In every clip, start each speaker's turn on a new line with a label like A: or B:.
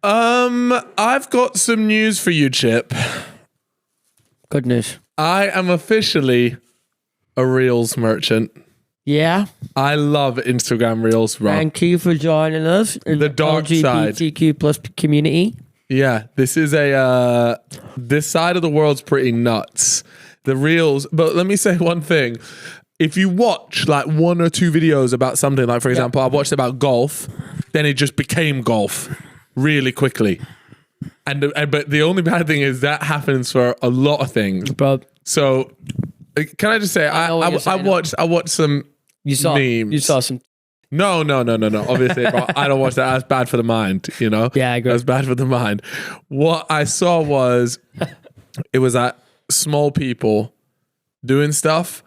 A: I've got some news for you, Chip.
B: Good news.
A: I am officially a Reels merchant.
B: Yeah.
A: I love Instagram Reels, bro.
B: Thank you for joining us in
A: The dark side.
B: LGBTQ plus community.
A: Yeah, this is this side of the world's pretty nuts. The Reels, but let me say one thing. If you watch like one or two videos about something, like for example, I watched about golf, then it just became golf really quickly. But the only bad thing is that happens for a lot of things.
B: Bro.
A: So can I just say, I watched some memes.
B: You saw some.
A: No. Obviously, bro, I don't watch that. That's bad for the mind, you know?
B: Yeah, I agree.
A: That's bad for the mind. What I saw was, it was like small people doing stuff,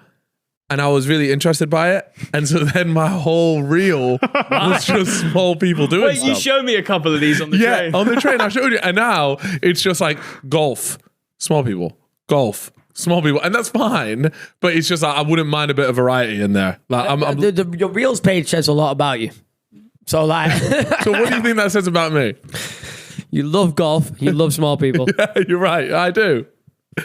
A: and I was really interested by it. And so then my whole reel was just small people doing stuff.
C: You showed me a couple of these on the train.
A: Yeah, on the train, I showed you. And now it's just like golf, small people, golf, small people. And that's fine, but it's just like, I wouldn't mind a bit of variety in there. Like,
B: Your Reels page says a lot about you. So like...
A: So what do you think that says about me?
B: You love golf. You love small people.
A: Yeah, you're right. I do.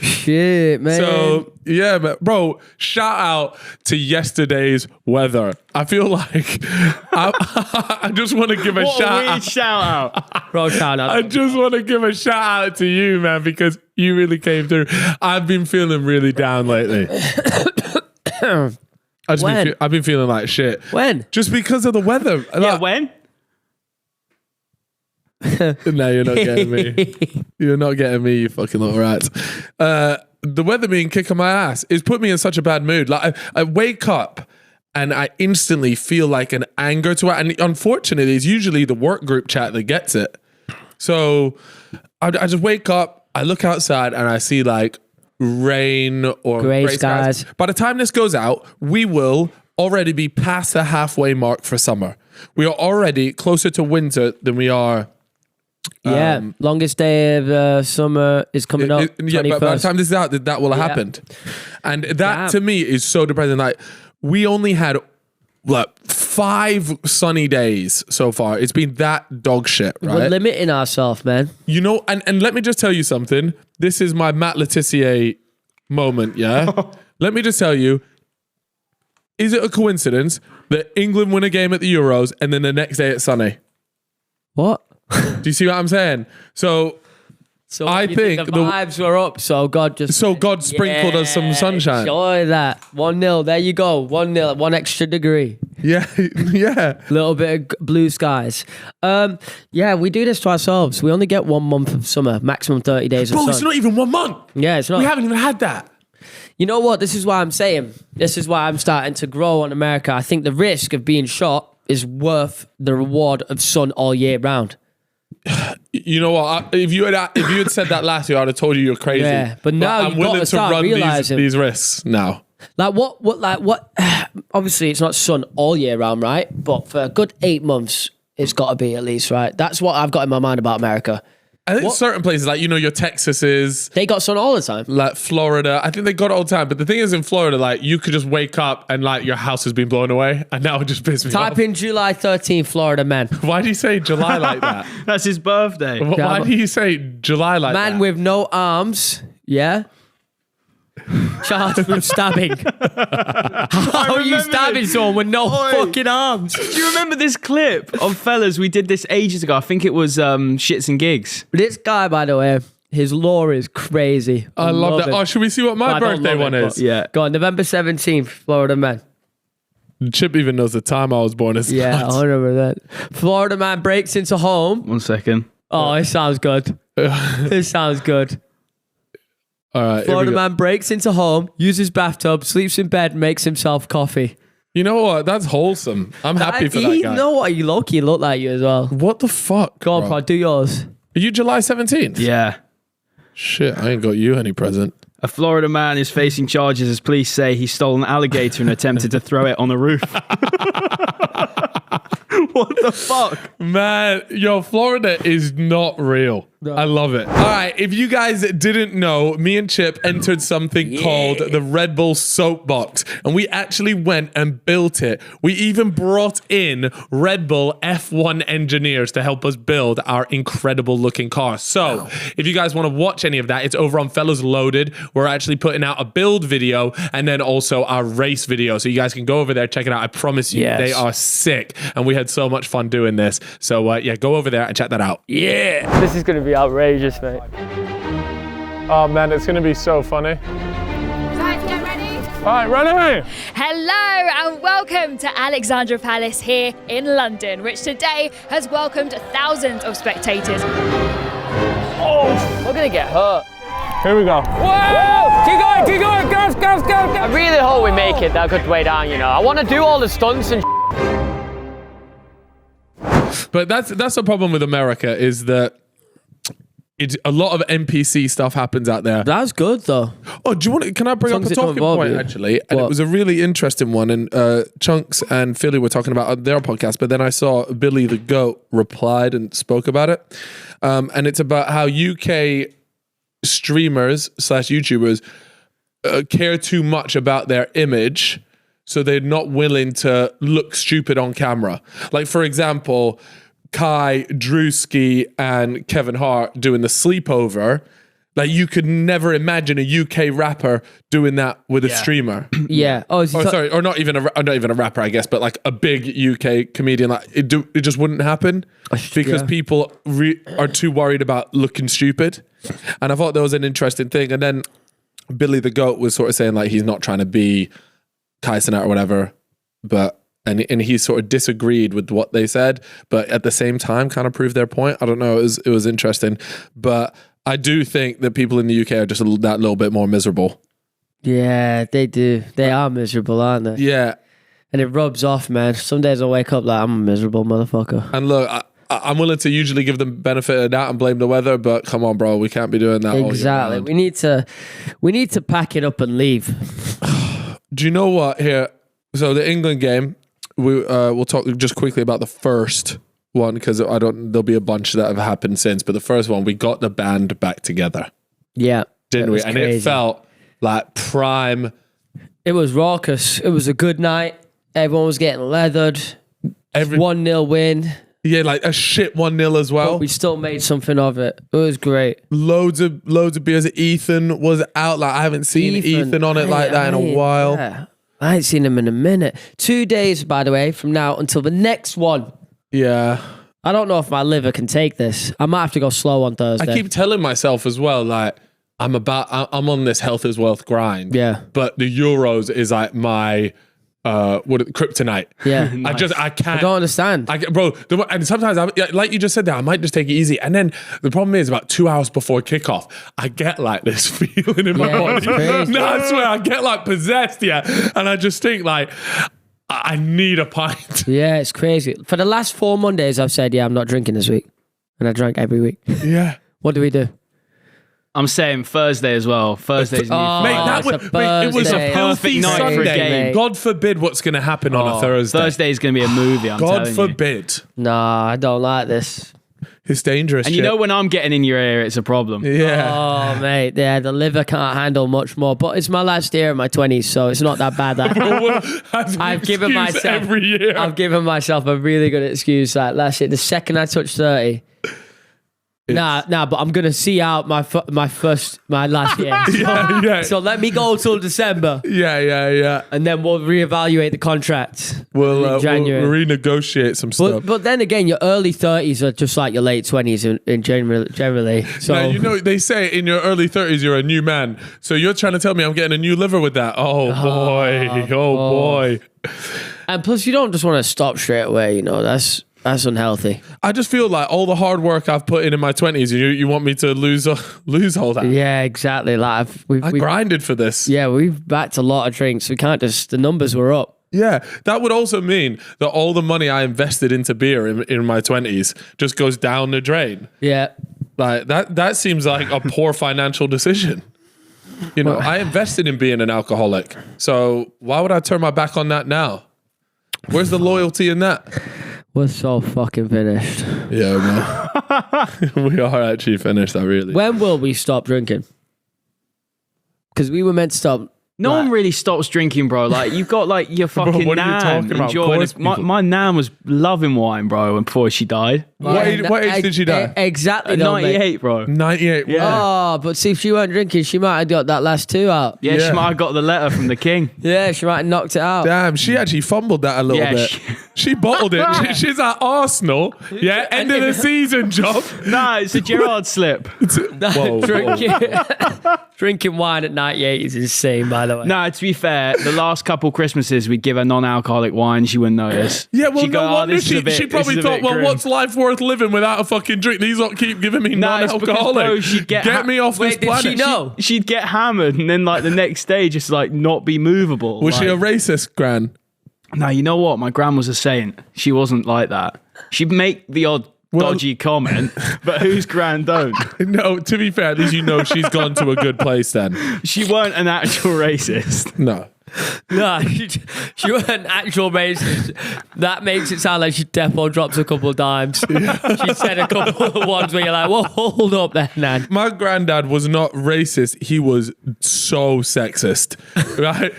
B: Shit, man.
A: So, yeah, man. Bro, shout out to yesterday's weather. I feel like I just want to give a shout out.
C: Shout out.
B: Bro, shout out.
A: I just want to give a shout out to you, man, because you really came through. I've been feeling really down lately. I've been feeling like shit.
B: When?
A: Just because of the weather.
C: Yeah, when?
A: No, you're not getting me. You're not getting me, you fucking little rats. The weather being kicking my ass is put me in such a bad mood. Like I wake up and I instantly feel like an anger to it. And unfortunately, it's usually the work group chat that gets it. So I just wake up, I look outside and I see like rain or
B: gray skies.
A: By the time this goes out, we will already be past the halfway mark for summer. We are already closer to winter than we are.
B: Yeah, longest day of summer is coming up.
A: Yeah, but by the time this is out, that will have happened. And that to me is so depressing. Like, we only had like 5 sunny days so far. It's been that dog shit, right?
B: We're limiting ourselves, man.
A: You know, and let me just tell you something. This is my Matt Letizia moment, yeah? Let me just tell you, is it a coincidence that England win a game at the Euros and then the next day it's sunny?
B: What?
A: Do you see what I'm saying? So I think
B: the vibes were up, so God
A: sprinkled us some sunshine.
B: Enjoy that. 1-0. There you go. 1-0. 1 extra degree.
A: Yeah, yeah.
B: Little bit of blue skies. Yeah, we do this to ourselves. We only get 1 month of summer, maximum 30 days of sun.
A: Bro, it's not even 1 month.
B: Yeah, it's not.
A: We haven't even had that.
B: You know what? This is why I'm saying. This is why I'm starting to grow on America. I think the risk of being shot is worth the reward of sun all year round.
A: You know what? If you had said that last year, I'd have told you you're crazy.
B: Yeah, but now
A: I'm willing to run these risks now.
B: Like what? Obviously, it's not sun all year round, right? But for a good 8 months, it's got to be at least, right? That's what I've got in my mind about America.
A: I think certain places, like, you know, your Texases,
B: they got sun all the time.
A: like Florida, I think they got it all the time. But the thing is, in Florida, like, you could just wake up and like your house has been blown away, and that would just piss me off.
B: Type in July 13th, Florida man.
A: Why do you say July like that?
C: That's his birthday.
A: Why do you say July like that?
B: Man with no arms, yeah? Charged with stabbing. How are you stabbing someone with no fucking arms?
C: Do you remember this clip of fellas? We did this ages ago. I think it was Shits and Gigs.
B: This guy, by the way, his lore is crazy.
A: I love that. Oh, should we see what my birthday one is?
C: Yeah.
B: Go on, November 17th, Florida man.
A: Chip even knows the time I was born.
B: Yeah, 100%. Florida man breaks into home.
C: 1 second.
B: Oh, it sounds good. It sounds good.
A: All right.
B: Florida man breaks into home, uses bathtub, sleeps in bed, makes himself coffee.
A: You know what? That's wholesome. I'm happy for that guy.
B: You know what? You low-key look like you as well.
A: What the fuck?
B: Go on, Prod, do yours.
A: Are you July 17th?
C: Yeah.
A: Shit, I ain't got you any present.
C: A Florida man is facing charges as police say he stole an alligator and attempted to throw it on a roof. What the fuck?
A: Man, yo, Florida is not real. I love it. All right, if you guys didn't know, me and Chip entered something called the Red Bull Soapbox, and we actually went and built it. We even brought in Red Bull F1 engineers to help us build our incredible looking car. So if you guys want to watch any of that, it's over on Fellas Loaded. We're actually putting out a build video and then also our race video. So you guys can go over there, check it out. I promise you, they are sick. And we had so much fun doing this. So yeah, go over there and check that out. Yeah.
B: This is going to be outrageous, mate.
D: Oh man, it's going to be so funny.
E: Guys, get ready.
D: All right, ready?
E: Hello and welcome to Alexandra Palace here in London, which today has welcomed thousands of spectators.
B: We're going to get hurt.
D: Here we go.
B: Whoa! Keep going, go. I really hope we make it that good way down, you know. I want to do all the stunts and
A: But that's the problem with America is that a lot of NPC stuff happens out there.
B: That's good though.
A: Oh, do you want? Can I bring up a talking point actually? And it was a really interesting one. And Chunks and Philly were talking about on their podcast, but then I saw Billy the Goat replied and spoke about it. And it's about how UK streamers / YouTubers care too much about their image, so they're not willing to look stupid on camera. Like for example, Kai, Drewski, and Kevin Hart doing the sleepover. Like you could never imagine a UK rapper doing that with a streamer.
B: Yeah.
A: Oh, sorry, or not even a rapper, I guess, but like a big UK comedian. Like it just wouldn't happen because people are too worried about looking stupid. And I thought that was an interesting thing. And then Billy the Goat was sort of saying like he's not trying to be Kai Cenat or whatever, but. And he sort of disagreed with what they said, but at the same time kind of proved their point. I don't know. It was interesting. But I do think that people in the UK are just that little bit more miserable.
B: Yeah, they do. They are miserable, aren't they?
A: Yeah.
B: And it rubs off, man. Some days I wake up like I'm a miserable motherfucker.
A: And look, I'm willing to usually give them benefit of that and blame the weather, but come on, bro. We can't be doing that
B: exactly.
A: all year
B: round. We need to pack it up and leave.
A: Do you know what here? So the England game, we'll talk just quickly about the first one because there'll be a bunch that have happened since, but the first one, we got the band back together.
B: Yeah.
A: Didn't we? And
B: crazy.
A: it felt like prime.
B: It was raucous. It was a good night. Everyone was getting leathered. 1-0 win.
A: Yeah, like a shit 1-0 as well.
B: But we still made something of it. It was great.
A: Loads of beers. Ethan was out. Like I haven't seen Ethan on it like that in a while.
B: Yeah. I ain't seen him in a minute. 2 days, by the way, from now until the next one.
A: Yeah.
B: I don't know if my liver can take this. I might have to go slow on Thursday.
A: I keep telling myself as well, like, I'm on this health is wealth grind.
B: Yeah.
A: But the Euros is like my kryptonite.
B: Yeah.
A: Nice. I can't.
B: I don't understand.
A: And sometimes, like you just said there, I might just take it easy. And then the problem is about 2 hours before kickoff, I get like this feeling in my body. No, I swear, I get like possessed, and I just think like, I need a pint.
B: Yeah, it's crazy. For the last 4 Mondays, I've said, I'm not drinking this week. And I drank every week.
A: Yeah.
B: What do we do?
C: I'm saying Thursday as well. Thursday's new.
A: It was a filthy
C: night
A: Sunday.
C: for a game.
A: God forbid what's going to happen on a Thursday.
C: Thursday's going to be a movie, I'm telling you.
A: God forbid.
B: Nah, I don't like this.
A: It's dangerous.
C: And you know when I'm getting in your ear, it's a problem.
A: Yeah.
B: Oh, mate. Yeah, the liver can't handle much more. But it's my last year in my 20s, so it's not that bad. I've given myself
A: every year.
B: I've given myself a really good excuse. Like last year, the second I touched 30. Nah, but I'm gonna see out my last year. So let me go till December.
A: Yeah.
B: And then we'll reevaluate the contract.
A: We'll
B: January.
A: renegotiate some stuff.
B: But then again, your early 30s are just like your late 20s in generally. So
A: now, you know, they say in your early 30s you're a new man. So you're trying to tell me I'm getting a new liver with that? Oh boy.
B: And plus, you don't just want to stop straight away. You know, that's unhealthy.
A: I just feel like all the hard work I've put in my 20s, you want me to lose all that?
B: Yeah, exactly. Like
A: I grinded for this.
B: Yeah, we've backed a lot of drinks. We can't just, the numbers were up.
A: Yeah, that would also mean that all the money I invested into beer in my 20s just goes down the drain.
B: Yeah.
A: Like that seems like a poor financial decision. You know, I invested in being an alcoholic. So why would I turn my back on that now? Where's the loyalty in that?
B: We're so fucking finished.
A: Yeah, man. We are actually finished. I really.
B: When will we stop drinking? Because we were meant to stop.
C: No one really stops drinking, bro. Like, you've got like your fucking
A: what are you
C: nan
A: talking about?
C: enjoying
A: Of
C: it.
A: course
C: My nan was loving wine, bro, before she died.
A: What age did she die?
B: Exactly. though, mate.
C: 98, bro.
A: 98.
C: Yeah.
B: Oh, but see, if she weren't drinking, she might have got that last 2 out.
C: Yeah,
A: Yeah.
C: she might have got the letter from the king.
B: Yeah, she might have knocked it out.
A: Damn, she actually fumbled that a little
C: Yeah,
A: bit. She bottled it. She's at Arsenal. Yeah, end of the season job.
C: Nah, it's a Gerrard slip.
A: Whoa,
B: Drinking wine at 98 is insane, by the way.
C: Nah, to be fair, the last couple Christmases we'd give her non-alcoholic wine, she wouldn't notice.
A: Yeah, well,
C: She'd go,
A: no
C: "Oh,
A: wonder
C: this is a bit-
A: she probably
C: this is a
A: thought,
C: bit
A: well,
C: grim."
A: what's life worth living without a fucking drink? These lot keep giving me
C: Nah, it's because, bro,
A: non-alcoholic.
C: she'd get
A: me off this
B: Wait, did
A: planet.
B: she know?
C: She'd get hammered and then like the next day just like not be movable.
A: Was she a
C: Like-
A: racist, Gran?
C: Now, you know what? My gran was a saint. She wasn't like that. She'd make the odd dodgy comment, but whose gran don't?
A: No, to be fair, at least you know she's gone to a good place then.
C: She weren't an actual racist.
A: No.
B: No, she wasn't actual racist. That makes it sound like she defo drops a couple of dimes. She said a couple of ones where you're like, well, hold up there, Nan.
A: My granddad was not racist. He was so sexist, right?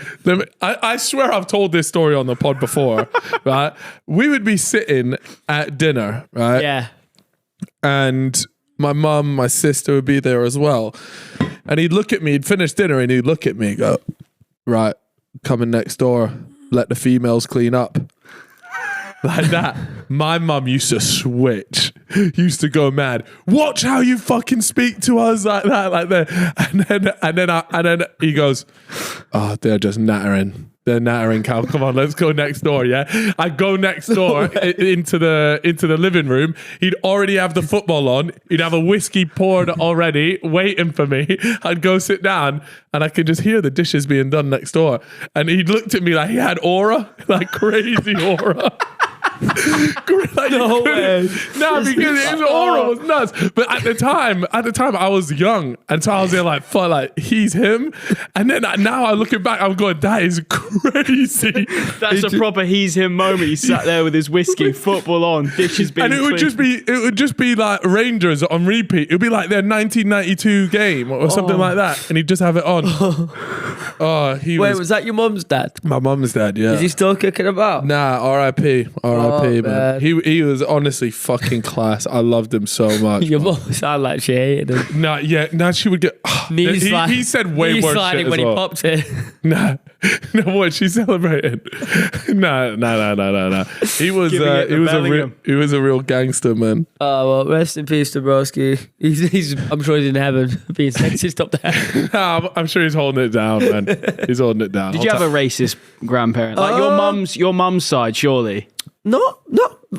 A: I swear I've told this story on the pod before, right? We would be sitting at dinner, right?
B: Yeah.
A: And my mum, my sister would be there as well. And he'd look at me, he'd finish dinner and he'd look at me and go, right, coming next door, let the females clean up. Like that. My mum used to switch, used to go mad. Watch how you fucking speak to us like that. And then he goes, oh, they're just nattering. They're nattering, Cal. Come on, let's go next door. Yeah, I go next door into the living room. He'd already have the football on. He'd have a whiskey poured already, waiting for me. I'd go sit down, and I could just hear the dishes being done next door. And he looked at me like he had aura, like crazy aura. Like,
B: No way.
A: No, because his aura was nuts. But at the time, I was young, and so I was there like, fuck, like he's him. And then now I looking back, I'm going, that is crazy.
C: That's a proper he's him moment. He sat there with his whiskey, football on, dishes being
A: And it would just be like Rangers on repeat. It would be like their 1992 game or something like that, and he'd just have it on. Oh,
B: Wait, was that your mum's dad?
A: my mum's dad? Yeah.
B: Is he still kicking about?
A: Nah, R.I.P. R.I.P. man.
B: man.
A: He was honestly fucking class. I loved him so much.
B: Your mum sounded like she hated him.
A: Nah, yeah, nah, she would get. He said way worse shit as
B: when
A: well.
B: he popped it.
A: Nah, no, what she celebrated? Nah. He was
C: Giving it the Bellingham.
A: he was a real gangster, man.
B: Oh, well, rest in peace to Broski. He's I'm sure he's in heaven being sexist up there.
A: Nah, I'm sure he's holding it down, man. He's holding it down.
C: Did you have a racist grandparent? Like your mum's side, surely.
B: Not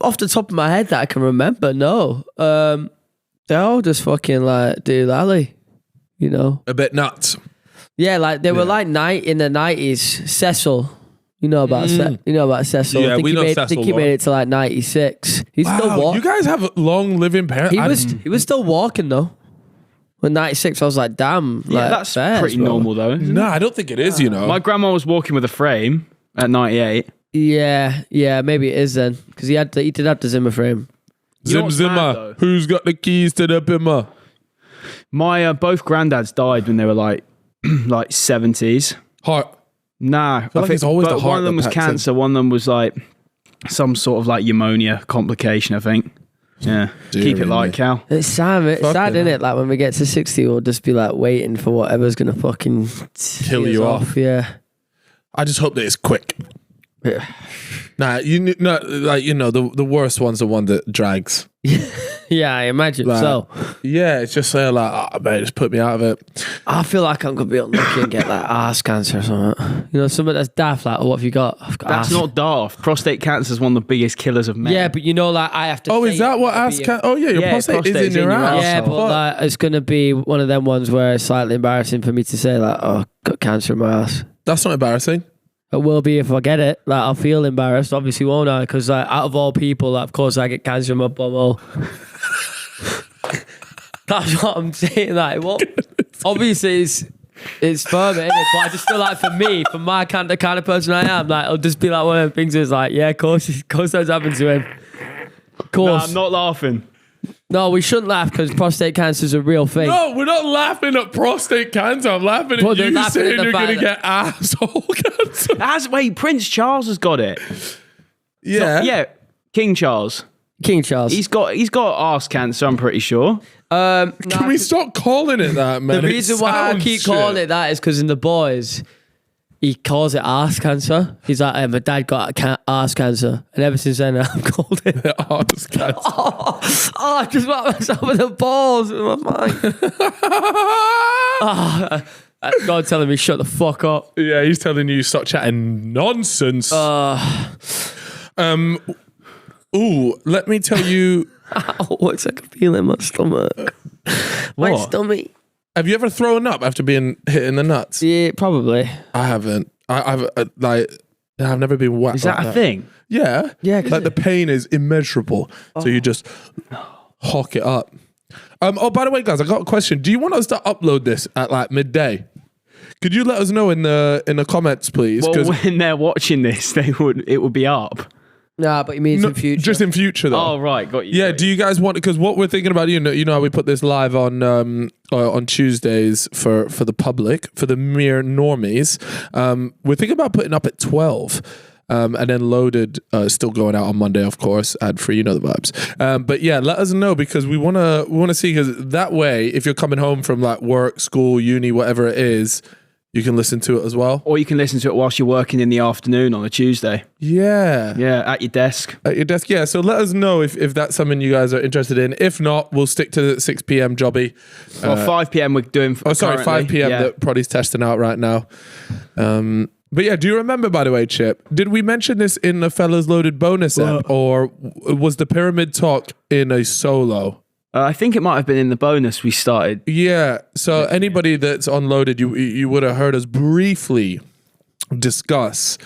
B: off the top of my head that I can remember, no. They're all just fucking like do lally, you know.
A: a bit nuts?
B: Yeah, like they were like in the 90s, Cecil. You know about Cecil.
A: Yeah,
B: I think
A: we
B: he
A: know
B: made,
A: Cecil
B: I think he
A: well.
B: made it to like 96. He's still
A: Wow,
B: walking.
A: you guys have long living parents.
B: He was still walking though. When 96, I was like, damn.
C: Yeah,
B: like,
C: that's
B: fairs,
C: pretty
B: bro.
C: normal though. Isn't
A: No, I don't think it is. You know,
C: it? My grandma was walking with a frame at 98.
B: Yeah, maybe it is then because he did have the Zimmer frame.
C: You know
A: Zim
C: what's mad,
A: Zimmer.
C: though?
A: Who's got the keys to the bimmer?
C: My both granddads died when they were like 70s.
A: Heart.
C: Nah, I
A: like
C: think
A: it's always
C: but
A: the heart
C: one of them
A: that
C: was
A: packs in.
C: cancer. One of them was like some sort of like pneumonia complication. I think. Yeah, keep it light, Cal.
B: It's sad,
A: Fucking
B: isn't it? Like when we get to 60, we'll just be like waiting for whatever's gonna fucking
A: Kill you off.
B: Yeah.
A: I just hope that it's quick.
B: Yeah.
A: Nah, the worst one's the one that drags.
B: Yeah, I imagine
A: Like,
B: so.
A: Yeah, it's just like, oh, man, just put me out of it.
B: I feel like I'm gonna be unlucky and get like arse cancer or something. You know, something that's daft. Like, what have you got? I've got
C: That's
B: arse.
C: not daft. Prostate cancer is one of the biggest killers of men.
B: Yeah, but you know, like I have to.
A: Oh,
B: say
A: is that
B: it
A: what
B: gotta
A: ass
B: be
A: can? Oh, yeah, your
C: Yeah,
A: prostate is
C: prostate's
A: in your ass.
B: Yeah, but
A: Fuck.
B: like, it's gonna be one of them ones where it's slightly embarrassing for me to say like, oh, got cancer in my ass.
A: That's not embarrassing.
B: It will be if I get it. Like, I'll feel embarrassed, obviously, won't I? Because like, out of all people, like, of course, I get cancer in my bumhole. That's what I'm saying. Like, well, obviously, it's further, innit? But I just feel like for me, for my the kind of person I am, like, it'll just be like one of the things that's like, yeah, of course that's happened to him. Of course.
C: I'm not laughing.
B: No, we shouldn't laugh because prostate cancer is a real thing.
A: No, we're not laughing at prostate cancer. I'm laughing
B: Well,
A: at
B: they're
A: you
B: laughing
A: saying
B: at the
A: you're going to
B: fact
A: get asshole cancer.
C: Wait, Prince Charles has got it.
A: Yeah.
C: Yeah, King Charles.
B: King Charles.
C: He's got arse cancer, I'm pretty sure.
A: Can we stop calling it that, man?
B: The reason why I keep calling it that is because in The Boys, he calls it arse cancer. He's like, hey, my dad got arse cancer. And ever since then, I've called it
A: arse cancer.
B: I just want myself with the balls in my mind. God telling me, shut the fuck up.
A: Yeah, he's telling you stop chatting nonsense. Let me tell you.
B: Oh, it's like a feeling in my stomach. My stomach.
A: Have you ever thrown up after being hit in the nuts?
B: Yeah, probably.
A: I haven't. I've never been whacked.
C: Is that
A: like
C: a thing?
A: Yeah.
B: Yeah.
A: Like the pain is immeasurable. So you just hock it up. Oh, by the way, guys, I got a question. Do you want us to upload this at like midday? Could you let us know in the comments, please?
C: Well, when they're watching this, it would be up.
B: Nah, but you mean in future?
A: Just in future, though.
C: Oh, right, got you.
A: Yeah, do you guys want? Because what we're thinking about, you know how we put this live on Tuesdays for the public, for the mere normies. We're thinking about putting up at 12, and then Loaded still going out on Monday, of course, ad free. You know the vibes. But yeah, let us know because we wanna see, because that way, if you're coming home from like work, school, uni, whatever it is, you can listen to it as well.
C: Or you can listen to it whilst you're working in the afternoon on a Tuesday.
A: Yeah.
C: Yeah, at your desk.
A: At your desk, yeah. So let us know if that's something you guys are interested in. If not, we'll stick to the 6 p.m. jobby.
C: Well, 5 p.m. we're doing.
A: 5 p.m.
C: Yeah.
A: that Proddy's testing out right now. But yeah, do you remember, by the way, Chip? Did we mention this in the Fellas Loaded bonus app, or was the pyramid talk in a solo?
C: I think it might have been in the bonus we started.
A: Yeah. So anybody that's unloaded, you would have heard us briefly discuss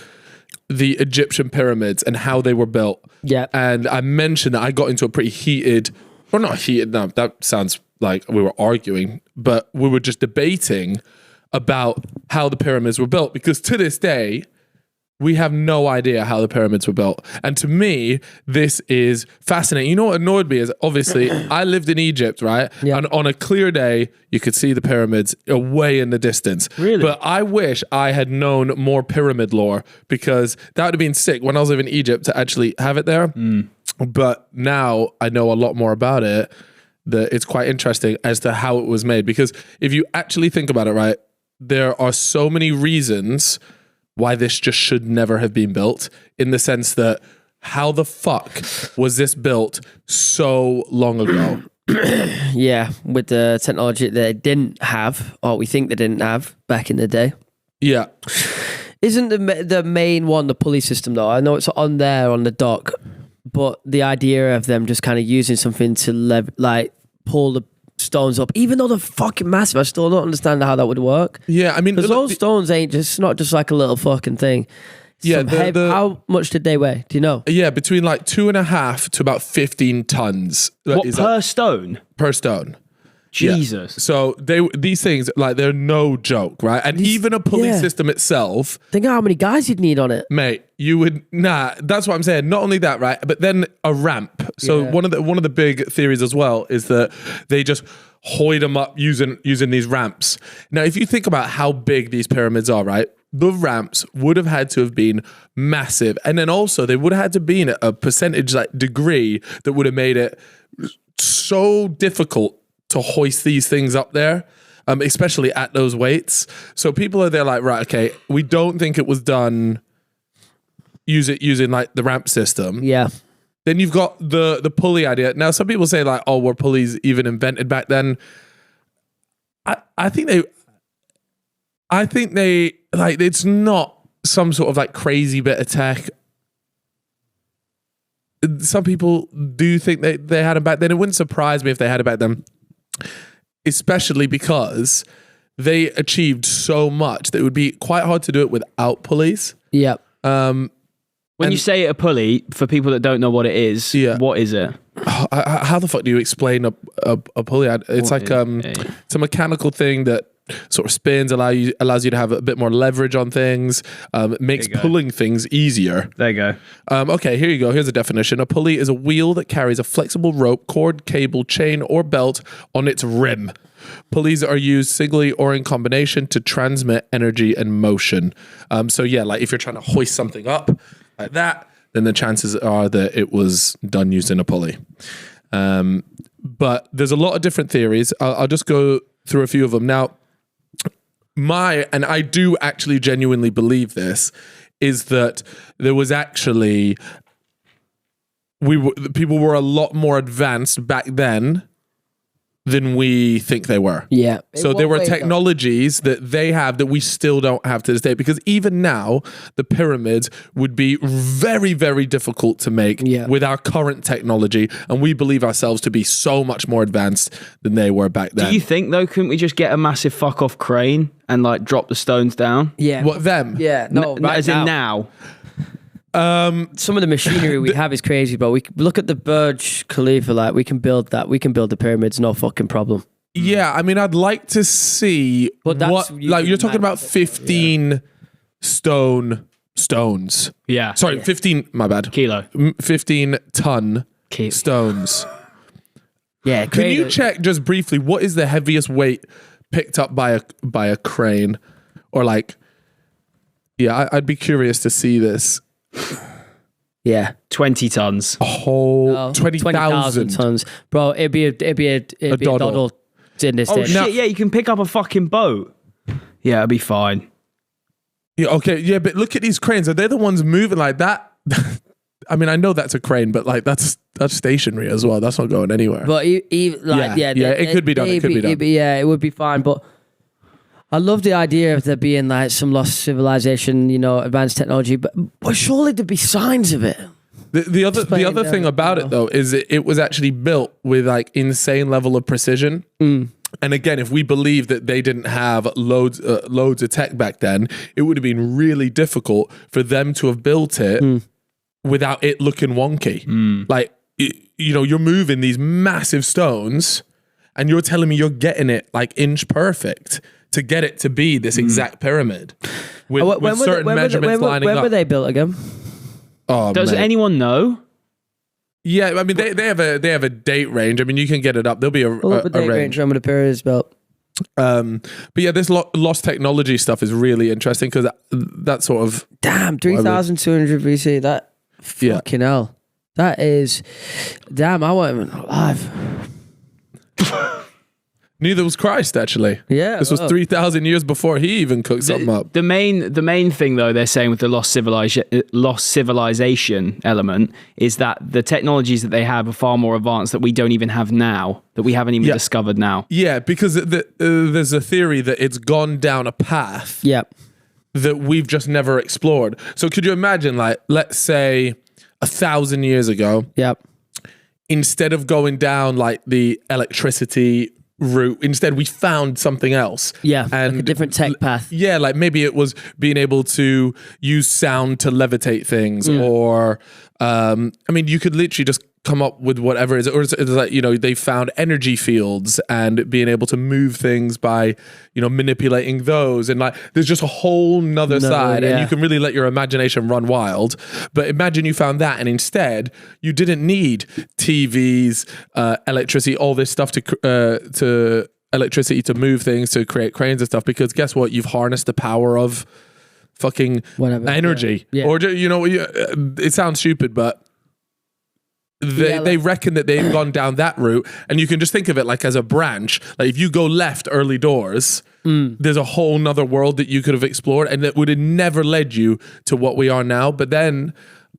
A: the Egyptian pyramids and how they were built.
B: Yeah.
A: And I mentioned that I got into a pretty heated, or not heated, no, that sounds like we were arguing, but we were just debating about how the pyramids were built, because to this day, we have no idea how the pyramids were built. And to me, this is fascinating. You know what annoyed me is, obviously, I lived in Egypt, right?
B: Yeah.
A: And on a clear day, you could see the pyramids away in the distance.
C: Really?
A: But I wish I had known more pyramid lore, because that would have been sick when I was living in Egypt to actually have it there. But now I know a lot more about it, that it's quite interesting as to how it was made. Because if you actually think about it, right, there are so many reasons why this just should never have been built, in the sense that how the fuck was this built so long ago?
B: Yeah, with the technology that they didn't have, or we think they didn't have back in the day.
A: Yeah.
B: Isn't the main one the pulley system though? I know it's on there on the dock, but the idea of them just kind of using something to pull the stones up, even though they're fucking massive, I still don't understand how that would work.
A: Yeah, I mean,
B: because those stones ain't not just like a little fucking thing.
A: Yeah,
B: how much did they weigh? Do you know?
A: Yeah, between like 2.5 to about 15 tons.
C: What,
A: is
C: per stone?
A: Per stone.
C: Jesus.
A: Yeah. So these things, like, they're no joke, right? And even a pulley system itself.
B: Think of how many guys you'd need on it,
A: mate. You would that's what I'm saying. Not only that, right? But then a ramp. So one of the big theories as well is that they just hoid them up using these ramps. Now, if you think about how big these pyramids are, right? The ramps would have had to have been massive, and then also they would have had to be in a percentage like degree that would have made it so difficult to hoist these things up there, especially at those weights. So people are there like, right, okay, we don't think it was done using like the ramp system.
B: Yeah.
A: Then you've got the pulley idea. Now, some people say like, oh, were pulleys even invented back then? I think they like, it's not some sort of like crazy bit of tech. Some people do think they had them back then. It wouldn't surprise me if they had it back then, especially because they achieved so much that it would be quite hard to do it without pulleys.
B: Yeah.
C: When you say a pulley, for people that don't know what it is, what is it?
A: How the fuck do you explain a pulley? It's like it's a mechanical thing that sort of spins, allows you to have a bit more leverage on things, makes pulling things easier.
C: There you go.
A: Okay, here you go. Here's a definition. A pulley is a wheel that carries a flexible rope, cord, cable, chain, or belt on its rim. Pulleys are used singly or in combination to transmit energy and motion. So yeah, like if you're trying to hoist something up like that, then the chances are that it was done using a pulley. But there's a lot of different theories. I'll just go through a few of them. Now, and I do actually genuinely believe this, is that there was actually, people were a lot more advanced back then than we think they were.
B: Yeah.
A: So there were technologies that they have that we still don't have to this day, because even now the pyramids would be very, very difficult to make with our current technology, and we believe ourselves to be so much more advanced than they were back then.
C: Do you think though, couldn't we just get a massive fuck off crane and like drop the stones down?
B: Yeah.
A: What, them?
B: Yeah. No, right
C: as in now.
B: Some of the machinery we have is crazy, but we look at the Burj Khalifa, like we can build that. We can build the pyramids, no fucking problem.
A: Yeah, I mean, I'd like to see
B: But that's
A: what, like you're talking about 15 stones.
C: Yeah.
A: Sorry, 15, my bad.
C: Kilo.
A: 15 ton
C: Kilo.
A: stones.
B: Yeah.
A: Can you check just briefly, what is the heaviest weight picked up by a crane? Or like, yeah, I'd be curious to see this.
B: Yeah.
C: 20 tons.
A: A whole 20,000
B: tons. Bro, it'd be a doddle in this
C: Oh
B: day.
C: shit, yeah, you can pick up a fucking boat. Yeah, it'll be fine.
A: Yeah, okay, yeah, but look at these cranes. Are they the ones moving like that? I mean, I know that's a crane, but like that's stationary as well. That's not going anywhere.
B: But
A: it could be done. It could be done.
B: Yeah, it would be fine. But I love the idea of there being like some lost civilization, advanced technology. But surely there'd be signs of it.
A: The other thing about it though is it was actually built with like insane level of precision. And again, if we believe that they didn't have loads of tech back then, it would have been really difficult for them to have built it without it looking wonky. Like, you're moving these massive stones and you're telling me you're getting it like inch perfect to get it to be this exact pyramid with certain measurements lining up.
B: When were they built again?
A: Oh,
C: Does anyone know?
A: Yeah, I mean they have a date range. I mean, you can get it up. There'll be a
B: date range when the pyramid is built.
A: But yeah, this lost technology stuff is really interesting because that sort of
B: 3,200 BC. That fucking hell. That is damn. I wasn't even alive.
A: Neither was Christ, actually.
B: Yeah,
A: this was 3,000 years before he even cooked something up.
C: The main thing, though, they're saying with the lost civilization element is that the technologies that they have are far more advanced that we don't even have now, that we haven't even discovered now.
A: Yeah, because there's a theory that it's gone down a path that we've just never explored. So could you imagine, like, let's say 1,000 years ago, instead of going down like the electricity route, instead we found something else,
B: and
A: like
B: a different tech path.
A: Like maybe it was being able to use sound to levitate things, or I mean, you could literally just come up with whatever it is, or it's like, they found energy fields and being able to move things by manipulating those, and like there's just a whole nother side, and you can really let your imagination run wild. But imagine you found that, and instead you didn't need TVs, electricity, all this stuff to electricity to move things, to create cranes and stuff, because guess what, you've harnessed the power of fucking energy. Or it sounds stupid, but they reckon that they've gone down that route, and you can just think of it like as a branch. Like if you go left early doors, there's a whole nother world that you could have explored, and that would have never led you to what we are now. But then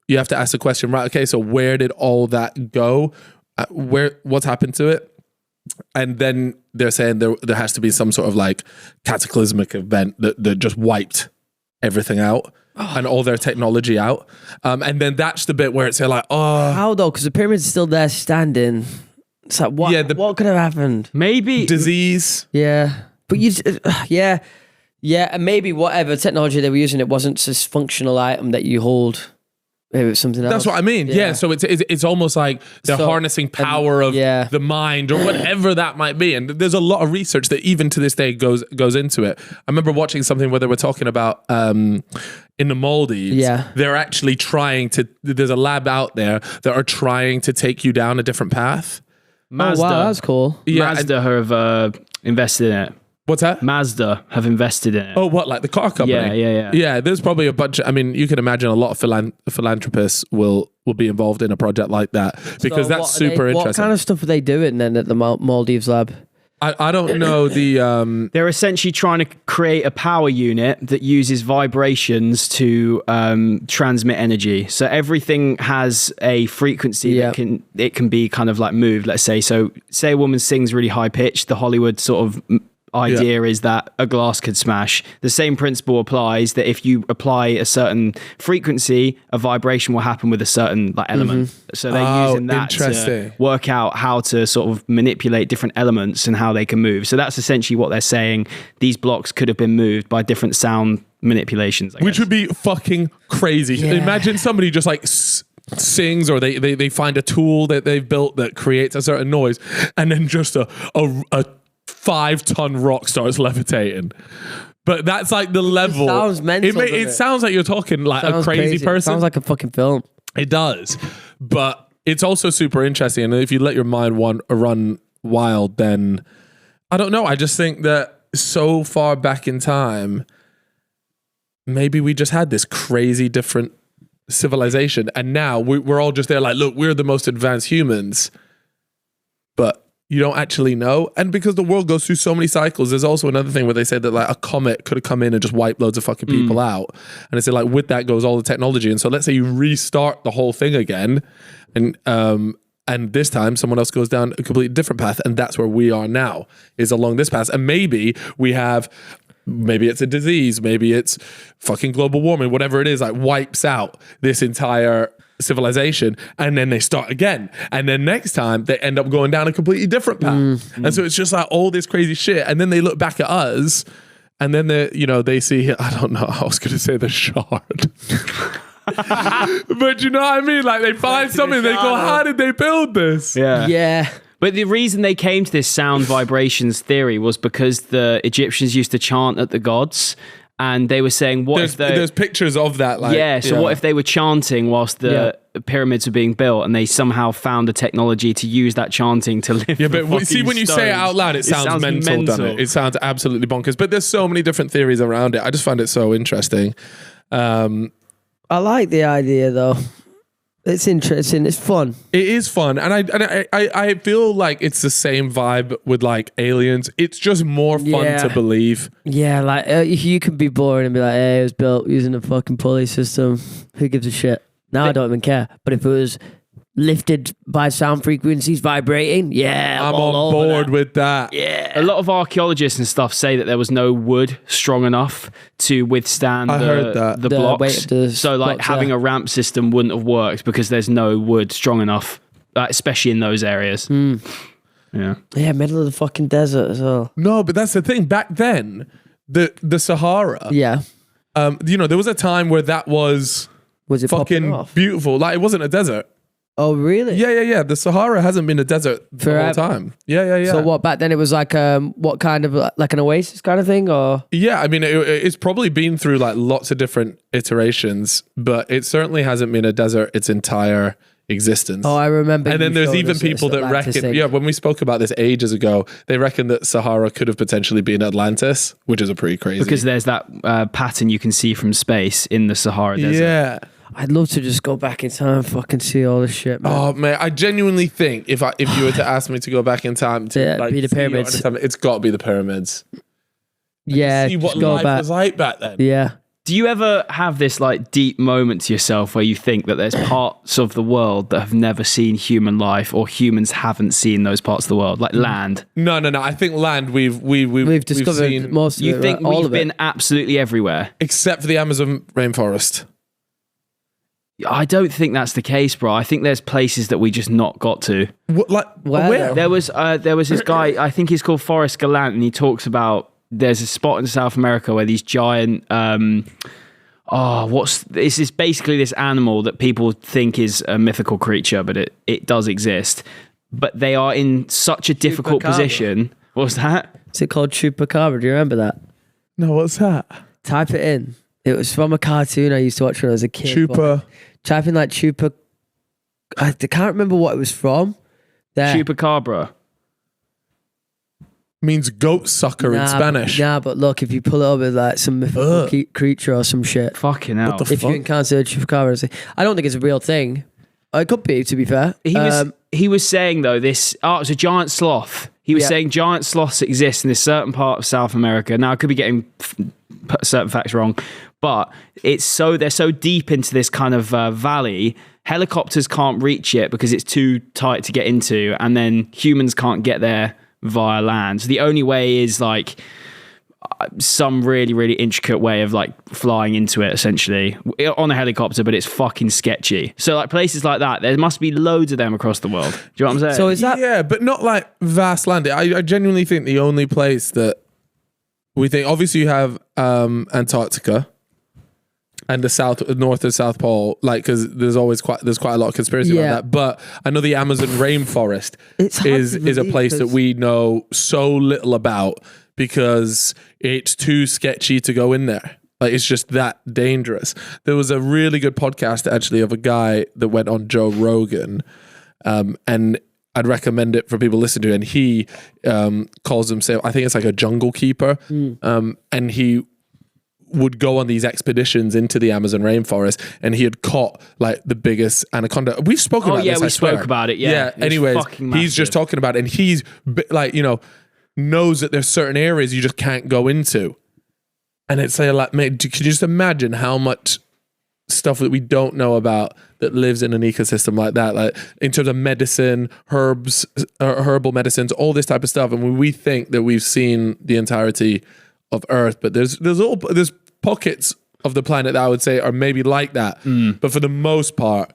A: you have to ask the question, right? Okay, so where did all that go? What's happened to it? And then they're saying there has to be some sort of like cataclysmic event that just wiped everything out. And all their technology out, and then that's the bit where it's like,
B: how though? Because the pyramid's still there standing. It's like, what? Yeah, what could have happened?
C: Maybe
A: disease.
B: Yeah, but and maybe whatever technology they were using, it wasn't this functional item that you hold Maybe it's something else.
A: That's what I mean. Yeah. So it's almost like they're harnessing power of the mind or whatever that might be. And there's a lot of research that even to this day goes into it. I remember watching something where they were talking about in the Maldives. They're actually trying to. There's a lab out there that are trying to take you down a different path.
C: Mazda,
B: oh, wow, that's cool.
C: Yeah, Mazda have invested in it.
A: What's that?
C: Mazda have invested in it.
A: Oh, what, like the car company?
C: Yeah.
A: Yeah, there's probably a bunch. I mean, you can imagine a lot of philanthropists will be involved in a project like that because that's super interesting.
B: What kind of stuff are they doing then at the Maldives lab?
A: I don't know the...
C: They're essentially trying to create a power unit that uses vibrations to transmit energy. So everything has a frequency that can be kind of like moved, let's say. So say a woman sings really high pitched, the Hollywood sort of idea is that a glass could smash. The same principle applies that if you apply a certain frequency, a vibration will happen with a certain element. So they're using that to work out how to sort of manipulate different elements and how they can move. So that's essentially what they're saying. These blocks could have been moved by different sound manipulations,
A: which would be fucking crazy. Yeah. Imagine somebody just like sings, or they find a tool that they've built that creates a certain noise, and then just a 5-ton rock starts levitating. But that's like the level.
B: It sounds mental.
A: It sounds like you're talking like a crazy person.
B: It sounds like a fucking film.
A: It does. But it's also super interesting. And if you let your mind run wild, then I don't know. I just think that so far back in time, maybe we just had this crazy different civilization. And now we're all just there like, look, we're the most advanced humans. But you don't actually know. And because the world goes through so many cycles, there's also another thing where they say that like a comet could have come in and just wiped loads of fucking people out. And they say like with that goes all the technology. And so let's say you restart the whole thing again, and this time someone else goes down a completely different path, and that's where we are now, is along this path. And maybe it's a disease, maybe it's fucking global warming, whatever it is, like wipes out this entire civilization, and then they start again, and then next time they end up going down a completely different path. And so it's just like all this crazy shit, and then they look back at us, and then they see, I don't know, I was gonna say the shard. But you know what I mean, like they find something, they go, how did they build this?
B: Yeah.
C: But the reason they came to this sound vibrations theory was because the Egyptians used to chant at the gods. And they were saying, there's pictures of that. What if they were chanting whilst the pyramids were being built, and they somehow found the technology to use that chanting to lift? Yeah, but see, when you say it out loud, it sounds mental, doesn't it? It sounds absolutely bonkers. But there's so many different theories around it. I just find it so interesting.
B: I like the idea though. It's interesting. It's fun.
A: It is fun, and I feel like it's the same vibe with like aliens. It's just more fun to believe.
B: Yeah, like you can be boring and be like, "Hey, it was built using a fucking pulley system. Who gives a shit?" Now I don't even care. But if it was lifted by sound frequencies vibrating, I'm
A: on board with that.
B: Yeah,
C: a lot of archaeologists and stuff say that there was no wood strong enough to withstand the blocks. So like having a ramp system wouldn't have worked because there's no wood strong enough, especially in those areas. Yeah,
B: middle of the fucking desert as well.
A: No, but that's the thing. Back then, the Sahara.
B: Yeah,
A: there was a time where that was
B: it
A: fucking beautiful. Like it wasn't a desert.
B: Oh, really?
A: Yeah. The Sahara hasn't been a desert for the whole time. Yeah.
B: So what, back then it was like, what kind of, like an oasis kind of thing, or?
A: Yeah, I mean, it's probably been through like lots of different iterations, but it certainly hasn't been a desert its entire existence.
B: Oh, I remember.
A: And then there's even people that reckon, when we spoke about this ages ago, they reckon that Sahara could have potentially been Atlantis, which is a pretty crazy.
C: Because there's that pattern you can see from space in the Sahara Desert.
A: Yeah.
B: I'd love to just go back in time and fucking see all this shit, man.
A: Oh man, I genuinely think if you were to ask me to go back in time to
B: be the pyramids,
A: it's got to be the pyramids.
B: Yeah,
A: see what life was like back then.
B: Yeah.
C: Do you ever have this like deep moment to yourself where you think that there's parts of the world that have never seen human life, or humans haven't seen those parts of the world, like land?
A: No. I think land we've
B: discovered
A: seen
B: most of it.
C: You think we've been absolutely everywhere,
A: except for the Amazon rainforest?
C: I don't think that's the case, bro. I think there's places that we just not got to.
B: Where?
C: There was this guy, I think he's called Forrest Gallant, and he talks about there's a spot in South America where these giant this is basically this animal that people think is a mythical creature, but it does exist. But they are in such a difficult position. What's that?
B: Is it called Chupacabra? Do you remember that?
A: No, what's that?
B: Type it in. It was from a cartoon I used to watch when I was a kid.
A: Chupa.
B: Type in like Chupa. I can't remember what it was from. There.
C: Chupacabra.
A: Means goat sucker in Spanish.
B: Nah, but look, if you pull it up with like some mythical creature or some shit.
C: Fucking hell.
B: If you encounter a Chupacabra, I don't think it's a real thing. It could be, to be fair.
C: He was saying though it's a giant sloth. He was saying giant sloths exist in this certain part of South America. Now I could be getting certain facts wrong, but they're so deep into this kind of valley. Helicopters can't reach it because it's too tight to get into, and then humans can't get there via land. So the only way is like some really, really intricate way of like flying into it, essentially on a helicopter, but it's fucking sketchy. So like places like that, there must be loads of them across the world. Do you know what I'm saying?
B: So is that?
A: Yeah, but not like vast land. I genuinely think the only place that we think, obviously you have Antarctica and the North and South Pole, like, because there's quite a lot of conspiracy around that. But I know the Amazon rainforest is a place that we know so little about because it's too sketchy to go in there. Like, it's just that dangerous. There was a really good podcast actually of a guy that went on Joe Rogan, and I'd recommend it for people to listen to. And he calls himself, I think it's like a jungle keeper, and he would go on these expeditions into the Amazon rainforest, and he had caught like the biggest anaconda. We've spoken about this.
C: We spoke about it. Yeah.
A: Anyways, he's just talking about it, and he's like, knows that there's certain areas you just can't go into. And it's like, mate, can you just imagine how much stuff that we don't know about that lives in an ecosystem like that, like in terms of medicine, herbs, herbal medicines, all this type of stuff. And we think that we've seen the entirety of Earth, but there's pockets of the planet that I would say are maybe like that. But for the most part,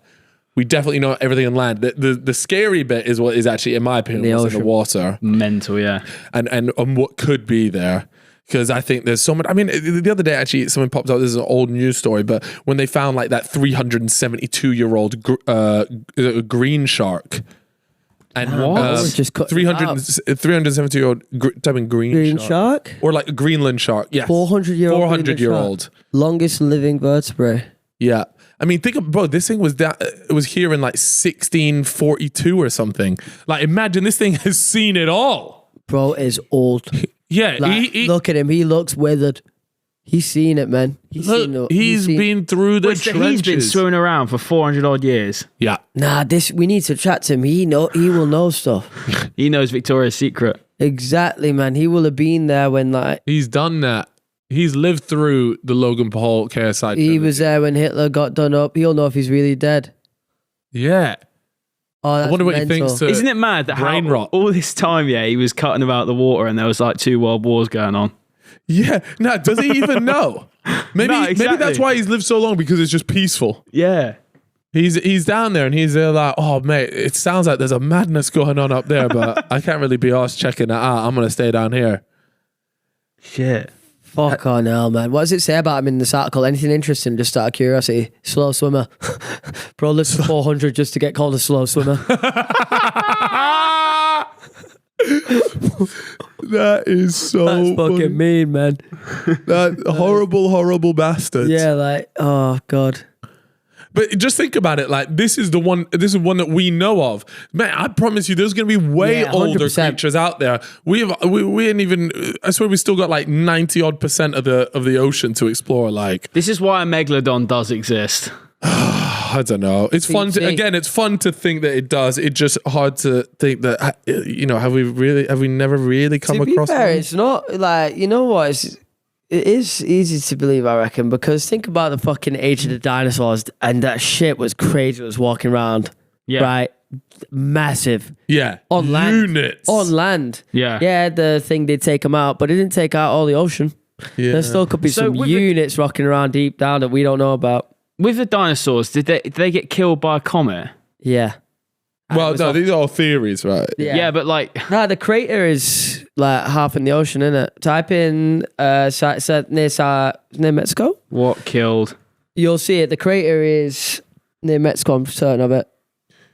A: we definitely know everything on land. The scary bit is what is actually, in my opinion, what's in the water.
C: Mental, yeah.
A: And what could be there. Because I think there's so much. I mean, the other day, actually, someone popped up. This is an old news story, but when they found like that 372-year-old green shark. And
B: just
A: 372-year-old type in green
B: shark?
A: Or like a Greenland shark. Yes.
B: 400-year-old. Longest living vertebrae.
A: Yeah. I mean, think of, bro, this thing was it was here in like 1642 or something. Like, imagine this thing has seen it all.
B: Bro is old.
A: Yeah.
B: Like, look at him. He looks withered. He's seen it, man.
A: He's been through the trenches.
C: He's been swimming around for 400 odd years.
A: Yeah.
B: Nah, we need to chat to him. He will know stuff.
C: He knows Victoria's Secret.
B: Exactly, man. He will have been there when like
A: he's done that. He's lived through the Logan Paul KSI.
B: He was there when Hitler got done up. He'll know if he's really dead.
A: Yeah.
B: Oh,
A: I wonder what he thinks.
C: Isn't it mad that
A: brain rot.
C: All this time, he was cutting about the water and there was like 2 world wars going on.
A: Yeah. No, does he even know? Maybe that's why he's lived so long, because it's just peaceful.
C: Yeah.
A: He's down there and he's there like, oh mate, it sounds like there's a madness going on up there, but I can't really be arsed checking that out. I'm gonna stay down here.
C: Shit.
B: Fuck on hell, man. What does it say about him in this article? Anything interesting, just out of curiosity? Slow swimmer. Bro lives for 400 just to get called a slow swimmer.
A: That is so
B: That's fucking
A: funny.
B: mean, man.
A: That horrible bastard.
B: Yeah, like, oh God.
A: But just think about it, like this is one that we know of. Man, I promise you there's gonna be way older creatures out there. We ain't even, I swear we still got like 90% of the ocean to explore. Like,
C: this is why a megalodon does exist.
A: I don't know. It's fun it's fun to think that it does. It's just hard to think that, have we never really come across
B: fair,
A: one?
B: It's not like, you know what, it is easy to believe, I reckon, because think about the fucking age of the dinosaurs, and that shit was crazy. It was walking around, right? Massive, on land,
A: units
B: on land,
C: yeah.
B: The thing did take them out, but it didn't take out all the ocean. Yeah. There still could be some units rocking around deep down that we don't know about.
C: With the dinosaurs, did they get killed by a comet?
B: Yeah.
A: Well, no, these are all theories, right?
C: Yeah, but like...
B: Nah, the crater is like half in the ocean, isn't it? Type in near Mexico.
C: What killed
B: You'll see it. The crater is near Mexico. I'm certain of it.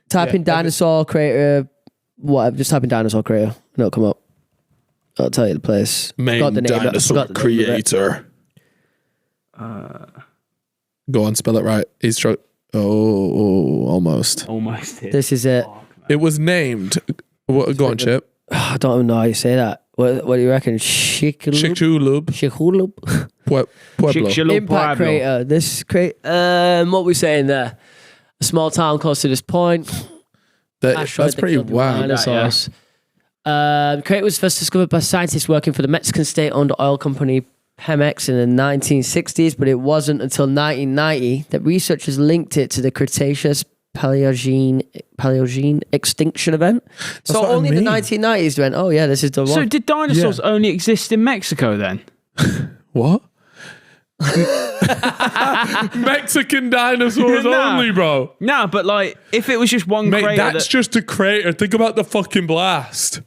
B: Type in dinosaur crater. Whatever. Just type in dinosaur crater, and it'll come up. I'll tell you the place.
A: Main dinosaur creator. Go on, spell it right. Almost.
C: Almost hit.
B: This is it.
A: It was named. Go on, Chip.
B: I don't even know how you say that. What do you reckon? Chicxulub.
A: Pueblo.
B: Impact crater. This crater. What we saying there? A small town close to this point.
A: That's pretty wild.
B: Dinosaurs. The crater was first discovered by scientists working for the Mexican state-owned oil company Pemex in the 1960s, but it wasn't until 1990 that researchers linked it to the Cretaceous Paleogene extinction event. So only in the 1990s went, oh yeah, this is the one.
C: So did dinosaurs only exist in Mexico then?
A: What? Mexican dinosaurs only, bro.
C: Nah, but like, if it was just one crater...
A: That's just a crater. Think about the fucking blast.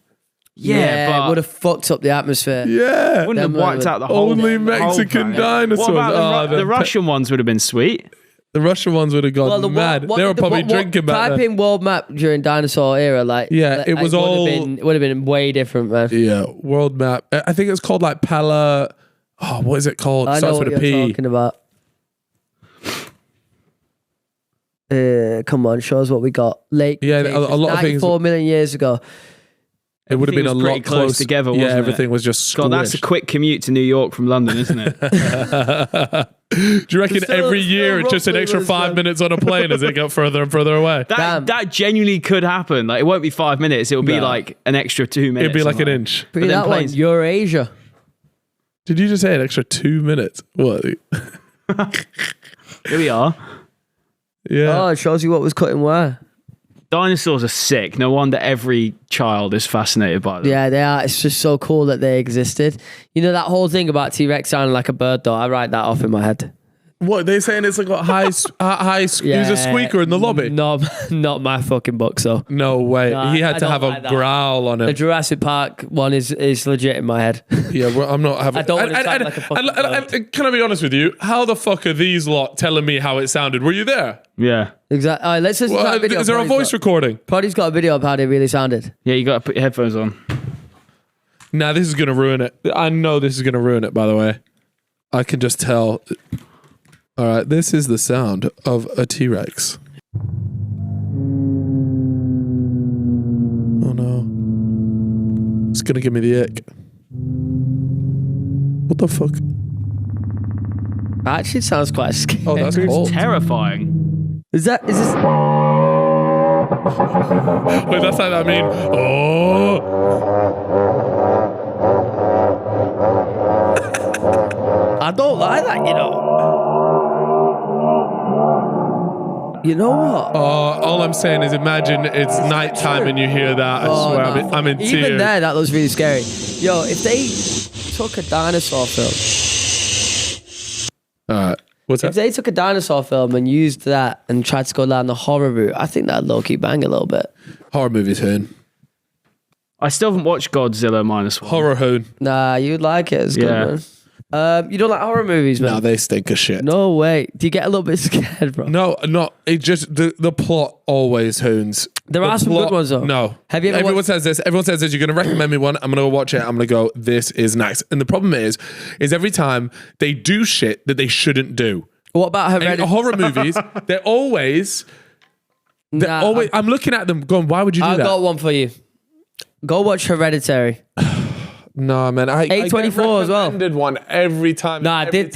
B: Yeah,
C: but
B: it would have fucked up the atmosphere.
A: Yeah.
C: Wouldn't have wiped out the whole...
A: Only Mexican dinosaurs.
C: What about the Russian ones would have been sweet?
A: The Russian ones would have gone mad. They were probably drinking back then.
B: Type in world map during dinosaur era, like
A: it was all...
B: It would have been way different, man.
A: Yeah, world map. I think it's called like what is it called?
B: I know what you're talking about. Come on, show us what we got. Lake.
A: Yeah, a lot of things.
B: 94 million years ago.
A: It would have been a lot
C: close together, wasn't it?
A: Yeah, everything was just squished.
C: God, that's a quick commute to New York from London, isn't it?
A: Do you reckon every year it's just an extra 5 minutes on a plane as they get further and further away?
C: That genuinely could happen. Like, it won't be 5 minutes. It'll be like an extra 2 minutes.
A: It'd be like an inch.
B: But that one, Eurasia.
A: Did you just say an extra 2 minutes? What?
C: Here we are.
A: Yeah.
B: Oh, it shows you what was cut in where.
C: Dinosaurs are sick. No wonder every child is fascinated by them.
B: Yeah, they are. It's just so cool that they existed. You know that whole thing about T-Rex sounding like a bird, though? I write that off in my head.
A: What, they're saying it's like a he's a squeaker in the lobby?
B: Not my fucking book, so.
A: No way.
B: No,
A: he had to have a growl on it.
B: The Jurassic Park one is legit in my head.
A: Yeah, well, I'm not having...
B: I don't want to sound like a fucking bird.
A: Can I be honest with you? How the fuck are these lot telling me how it sounded? Were you there?
C: Yeah.
B: Exactly. All right, let's listen to that video.
A: Is there a voice recording?
B: Poddy's got a video of how they really sounded.
C: Yeah, you got to put your headphones on.
A: Nah, this is going to ruin it. I know this is going to ruin it, by the way. I can just tell... All right, this is the sound of a T-Rex. Oh no. It's gonna give me the ick. What the fuck?
B: Actually, it sounds quite scary.
A: Oh, that's cold.
C: Terrifying.
B: Is this...
A: Wait, that's like that mean. Oh.
B: I don't like that, you know. You know what?
A: All I'm saying is imagine it's nighttime and you hear that. I swear, I'm in tears.
B: Even there, that looks really scary. Yo, if they took a dinosaur film...
A: All right. What's that?
B: If they took a dinosaur film and used that and tried to go down the horror route, I think that'd low-key bang a little bit.
A: Horror movies, Hoon.
C: I still haven't watched Godzilla -1.
A: Horror Hoon.
B: Nah, you'd like it. It's good, man. You don't like horror movies, man?
A: No, they stink of shit.
B: No way. Do you get a little bit scared, bro?
A: No, it just the plot always hoons.
B: There are some good ones though.
A: No.
B: Have you ever
A: Everyone says this. Everyone says this. You're going to recommend me one. I'm going to go watch it. I'm going to go, this is nice. And the problem is every time they do shit that they shouldn't do.
B: What about Hereditary?
A: Horror movies, they're always, I'm looking at them going, why would you do that?
B: I've got one for you. Go watch Hereditary.
A: No, man.
B: A24 as well.
A: One every time.
B: Nah, this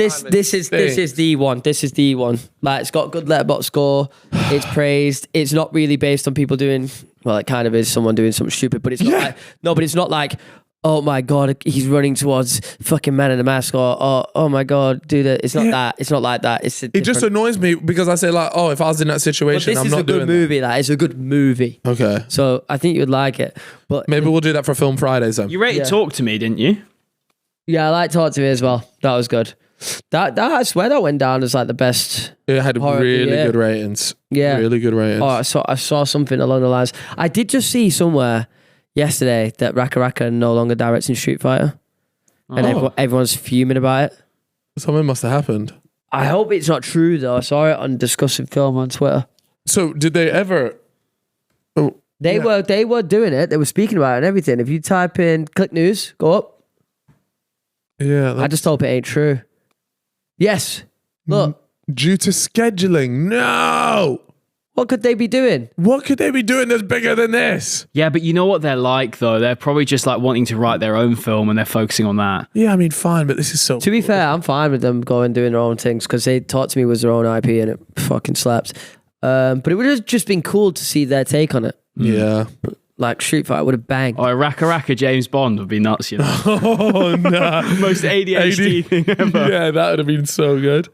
B: is the one. This is the one. Like, it's got good letterbox score. It's praised. It's not really based on people doing. Well, it kind of is someone doing something stupid, but it's not like. No, but it's not like. Oh my god, he's running towards fucking Man in a Mask, or oh my god, dude, it's not that. It's not like that.
A: It just annoys me because I say like, oh, if I was in that situation, I'm not doing
B: that. This is a good movie. That it's a good movie.
A: Okay.
B: So I think you would like it. But
A: maybe we'll do that for Film Fridays then.
C: You rated Talk to Me, didn't you?
B: Yeah, I like Talk to Me as well. That was good. That I swear that went down as like the best.
A: It had really good ratings.
B: Yeah,
A: really good ratings.
B: Oh, I saw something along the lines. I did just see somewhere yesterday that Raka Raka no longer directs in Street Fighter, and everyone's fuming about it.
A: Something must have happened.
B: I hope it's not true though. I saw it on Discussing Film on Twitter.
A: So did they ever?
B: They were doing it. They were speaking about it and everything. If you type in click news, go up.
A: Yeah.
B: I just hope it ain't true. Yes. Look.
A: Due to scheduling. No.
B: What could they be doing?
A: What could they be doing that's bigger than this?
C: Yeah, but you know what they're like, though? They're probably just like wanting to write their own film and they're focusing on that.
A: Yeah, I mean, fine, but this is so...
B: To be fair, I'm fine with them going doing their own things because they taught to me was their own IP and it fucking slaps. But it would have just been cool to see their take on it.
A: Yeah.
B: Like Street Fighter would have banged.
C: Oh, Raka Raka James Bond would be nuts, you know?
A: Oh, no.
C: Most ADHD thing ever.
A: Yeah, that would have been so good.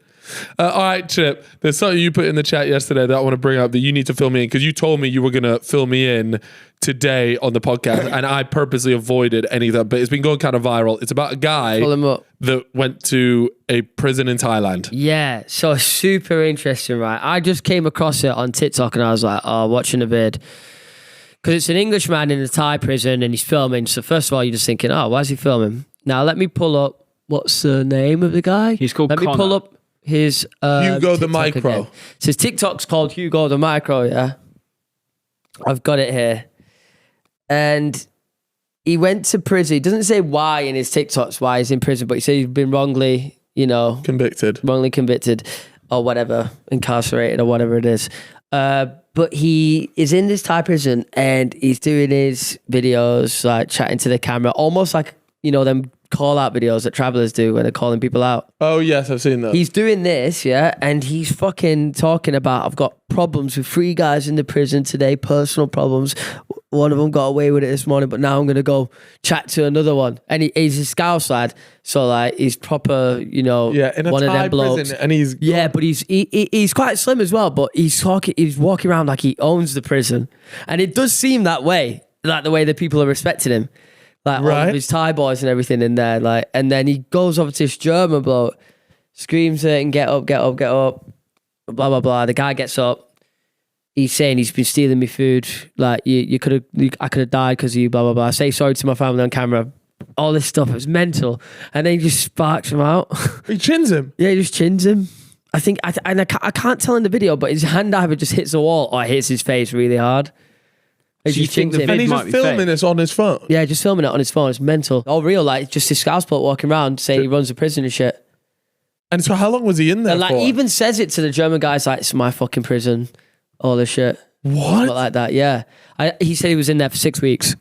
A: All right, Chip, there's something you put in the chat yesterday that I want to bring up that you need to fill me in because you told me you were going to fill me in today on the podcast and I purposely avoided any of that, but it's been going kind of viral. It's about a guy that went to a prison in Thailand.
B: Yeah, so super interesting, right? I just came across it on TikTok and I was like, oh, watching a vid. Because it's an Englishman in a Thai prison and he's filming. So first of all, you're just thinking, oh, why is he filming? Now let me pull up, what's the name of the guy?
C: He's called
B: Let me pull up his
A: Hugo the
B: TikTok
A: Micro.
B: again. So his TikTok's called Hugo the Micro, yeah. I've got it here. And he went to prison. He doesn't say why in his TikToks, why he's in prison, but he said he's been wrongly, wrongly convicted or whatever, incarcerated or whatever it is. But he is in this Thai prison and he's doing his videos, like chatting to the camera, almost like, them call out videos that travelers do when they're calling people out.
A: Oh, yes, I've seen that.
B: He's doing this, yeah, and he's fucking talking about, I've got problems with 3 guys in the prison today, personal problems. One of them got away with it this morning, but now I'm going to go chat to another one. And he's a Scouse lad, so like he's proper, in a one of them blokes.
A: And he's...
B: Yeah, but he's quite slim as well, but he's walking around like he owns the prison. And it does seem that way, like the way that people are respecting him. Like all of his Thai boys and everything in there, like, and then he goes over to this German bloke, screams at him, get up, blah blah blah. The guy gets up. He's saying he's been stealing me food. Like I could have died because of you, blah blah blah. Say sorry to my family on camera. All this stuff, it was mental. And then he just sparks him out.
A: He chins him.
B: Yeah, he just chins him. I think I can't tell in the video, but his hand either just hits the wall or it hits his face really hard.
C: So you think the
A: and
C: vid
A: he's
C: might
A: just
C: be
A: filming
C: fake?
A: this on his phone.
B: Yeah, just filming it on his phone. It's mental. All real, like just this Scouse bloke walking around saying he runs a prison and shit.
A: And so how long was he in there
B: And like
A: for?
B: even says it to the German guys like, it's my fucking prison. All this shit.
A: What?
B: Like that, yeah. He said he was in there for 6 weeks.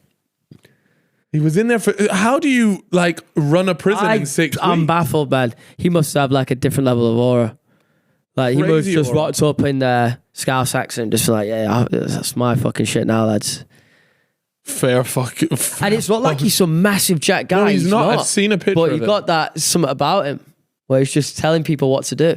A: He was in there for... How do you like run a prison in 6 weeks?
B: I'm baffled, man. He must have like a different level of aura. Like he must
A: Crazy
B: just
A: aura.
B: rocked up in the Scouse accent, just like, yeah, that's my fucking shit now, lads.
A: Fair fucking...
B: And it's not like he's some massive jack guy.
A: No, he's not. I've seen a picture
B: But
A: of
B: he
A: him.
B: got that something about him where he's just telling people what to do.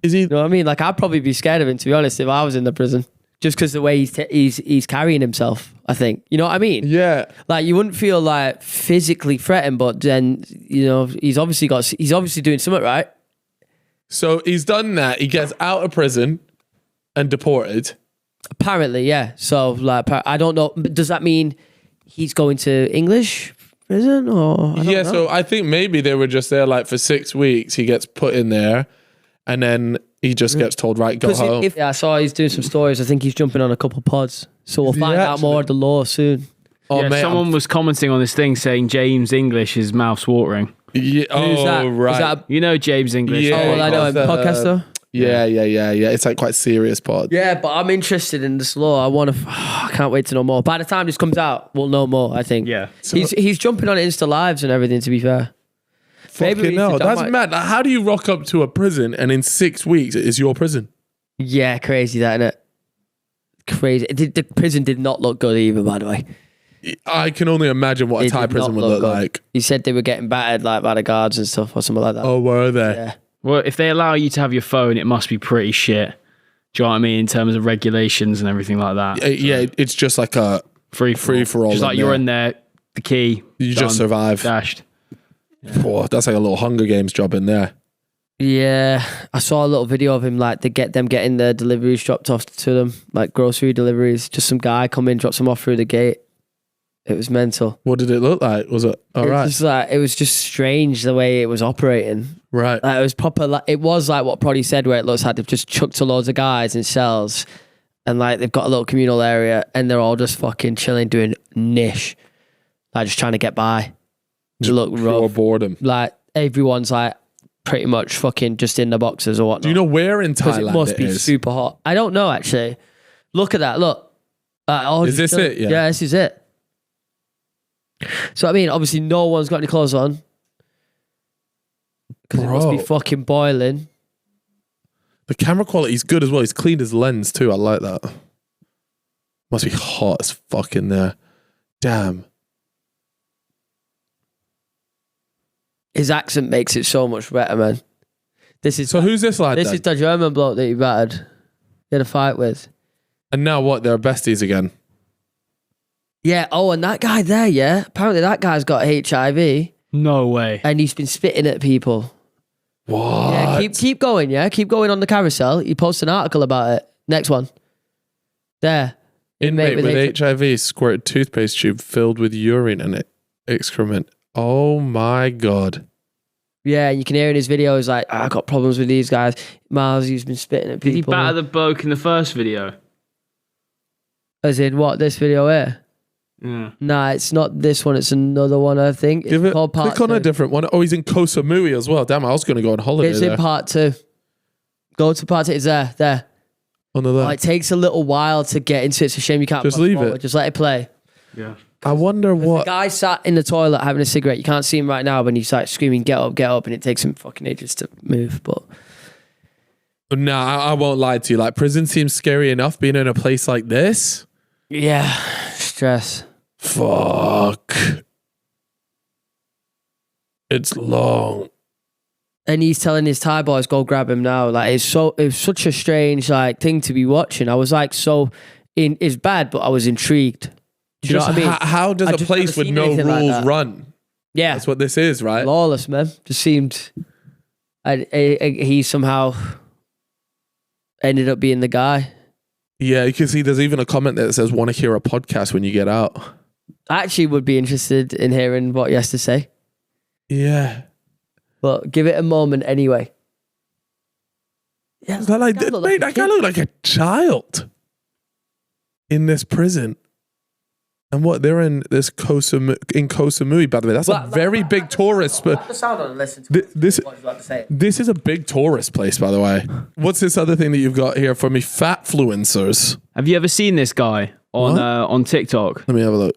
A: Is he...
B: You know what I mean? Like I'd probably be scared of him, to be honest, if I was in the prison. Just because the way he's carrying himself, I think. You know what I mean?
A: Yeah.
B: Like you wouldn't feel like physically threatened, but then, he's obviously doing something right.
A: So he's done that. He gets out of prison and deported.
B: Apparently, yeah. So like, I don't know. Does that mean he's going to English prison or? I don't know.
A: So I think maybe they were just there like for 6 weeks. He gets put in there and then he just gets told, right, go home.
B: I saw he's doing some stories. I think he's jumping on a couple pods. So we'll find out more of the law soon.
A: Oh,
C: Yeah,
A: mate,
C: someone was commenting on this thing saying James English, his mouth's watering.
A: Yeah,
B: Who's that? Is
A: right.
B: that
C: You know James English.
A: Yeah.
B: Oh, well, I know him. Podcaster.
A: Yeah. It's like quite serious pod.
B: Yeah, but I'm interested in this law. I can't wait to know more. By the time this comes out, we'll know more, I think.
C: Yeah.
B: He's jumping on Insta Lives and everything, to be fair.
A: Fucking hell, that's mad. Like, how do you rock up to a prison and in 6 weeks it is your prison?
B: Yeah, crazy that, innit? Crazy. The prison did not look good either, by the way.
A: I can only imagine what a
B: It
A: Thai
B: did
A: prison
B: not
A: would look
B: good.
A: like.
B: He said they were getting battered like by the guards and stuff or something like that.
A: Oh, were they?
B: Yeah.
C: Well, if they allow you to have your phone, it must be pretty shit. Do you know what I mean? In terms of regulations and everything like that.
A: Yeah, it's just like a
C: Free
A: for all.
C: Just like you're in there, the key.
A: You
C: done,
A: just survive.
C: Dashed.
A: Oh, that's like a little Hunger Games job in there.
B: Yeah, I saw a little video of him like getting their deliveries dropped off to them, like grocery deliveries. Just some guy come in, drops them off through the gate. It was mental.
A: What did it look like? Was it all right?
B: It was just strange the way it was operating.
A: Right.
B: It was proper. It was like what Proddy said, where it looks like they've just chucked to loads of guys in cells, and like they've got a little communal area, and they're all just fucking chilling, doing niche, like just trying to get by. Just look rough.
A: Boredom.
B: Like everyone's like pretty much fucking just in the boxes or whatnot.
A: Do you know where in Thailand
B: it must be super hot. I don't know actually. Look at that. Look.
A: Is this it?
B: Yeah, this is it. So I mean, obviously, no one's got any clothes on because it must be fucking boiling.
A: The camera quality is good as well. He's cleaned his lens too. I like that. Must be hot as fuck in there. Damn.
B: His accent makes it so much better, man.
A: So who's this lad?
B: This is the German bloke that you battered. You had a fight with.
A: And now what? They're besties again.
B: Yeah. Oh, and that guy there, yeah. Apparently that guy's got HIV.
C: No way.
B: And he's been spitting at people.
A: What?
B: Yeah, keep going, yeah. Keep going on the carousel. You post an article about it. Next one. There.
A: Inmate with HIV squirted toothpaste tube filled with urine and excrement. Oh my God.
B: Yeah, you can hear in his videos like, I got problems with these guys. Miles, he's been spitting at people.
C: Did he batter the bloke in the first video?
B: As in what, this video here?
C: Yeah.
B: Nah, it's not this one. It's another one, I think. It's called part
A: click on
B: 2.
A: a different one. Oh, he's in Koh Samui as well. Damn, I was going to go on holiday
B: It's
A: there.
B: in part 2. Go to part 2. It's there.
A: On the left.
B: It takes a little while to get into it. It's a shame you can't
A: Just
B: fast
A: leave
B: forward.
A: it.
B: Just let it play.
C: Yeah.
A: I wonder
B: The
A: what...
B: guy sat in the toilet having a cigarette. You can't see him right now, but he's like screaming, get up, and it takes him fucking ages to move. But
A: Nah, I won't lie to you. Like, prison seems scary enough being in a place like this.
B: yeah, stress.
A: Fuck. It's long.
B: And he's telling his Thai boys, go grab him now. Like, it's such a strange like thing to be watching. I was like, it's bad, but I was intrigued. Do you know what I mean?
A: How does a place with no rules run?
B: Yeah.
A: That's what this is, right?
B: Lawless, man. Just seemed... he somehow ended up being the guy.
A: Yeah, you can see there's even a comment that says, want to hear a podcast when you get out.
B: I actually would be interested in hearing what he has to say.
A: Yeah.
B: But give it a moment anyway. Yeah,
A: That guy looked like a child in this prison. And what, they're in this Koh Samui, by the way. That's a very big tourist. But
B: the sound on and listen to
A: this
B: what he's about to say.
A: This is a big tourist place, by the way. What's this other thing that you've got here for me? Fatfluencers.
C: Have you ever seen this guy on TikTok?
A: Let me have a look.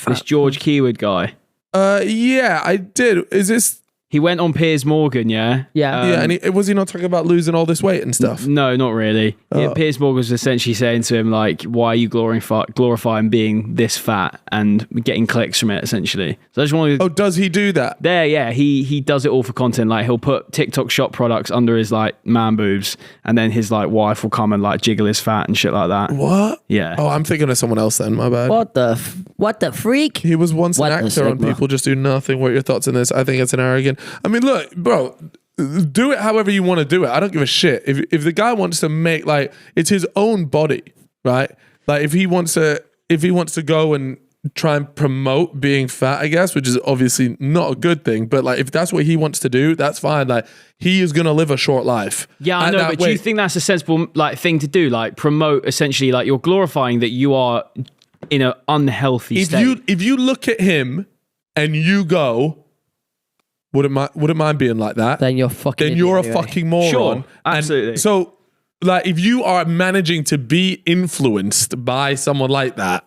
C: This George Keyword guy.
A: Yeah, I did. Is this...
C: He went on Piers Morgan, yeah?
B: Yeah.
A: yeah, and was he not talking about losing all this weight and stuff?
C: No, not really. Yeah, Piers Morgan was essentially saying to him, like, why are you glorifying being this fat and getting clicks from it, essentially? So I just wanted...
A: Oh, does he do that?
C: Yeah, he does it all for content. Like, he'll put TikTok shop products under his, like, man boobs, and then his, like, wife will come and, like, jiggle his fat and shit like that.
A: What?
C: Yeah.
A: Oh, I'm thinking of someone else then, my bad.
B: What the freak?
A: He was once an actor on People Just Do Nothing. What are your thoughts on this? I think it's an arrogant... I mean, look, bro, do it however you want to do it. I don't give a shit. If the guy wants to make, like, it's his own body, right? Like, if he wants to go and try and promote being fat, I guess, which is obviously not a good thing, but like, if that's what he wants to do, that's fine. Like, he is going to live a short life.
C: Yeah, I know, but do you think that's a sensible, like, thing to do? Like, promote, essentially, like, you're glorifying that you are in an unhealthy state.
A: If you look at him and you go... Wouldn't mind being like that.
B: Then you're fucking.
A: Then you're a fucking moron.
C: Sure, absolutely.
A: And so, like, if you are managing to be influenced by someone like that,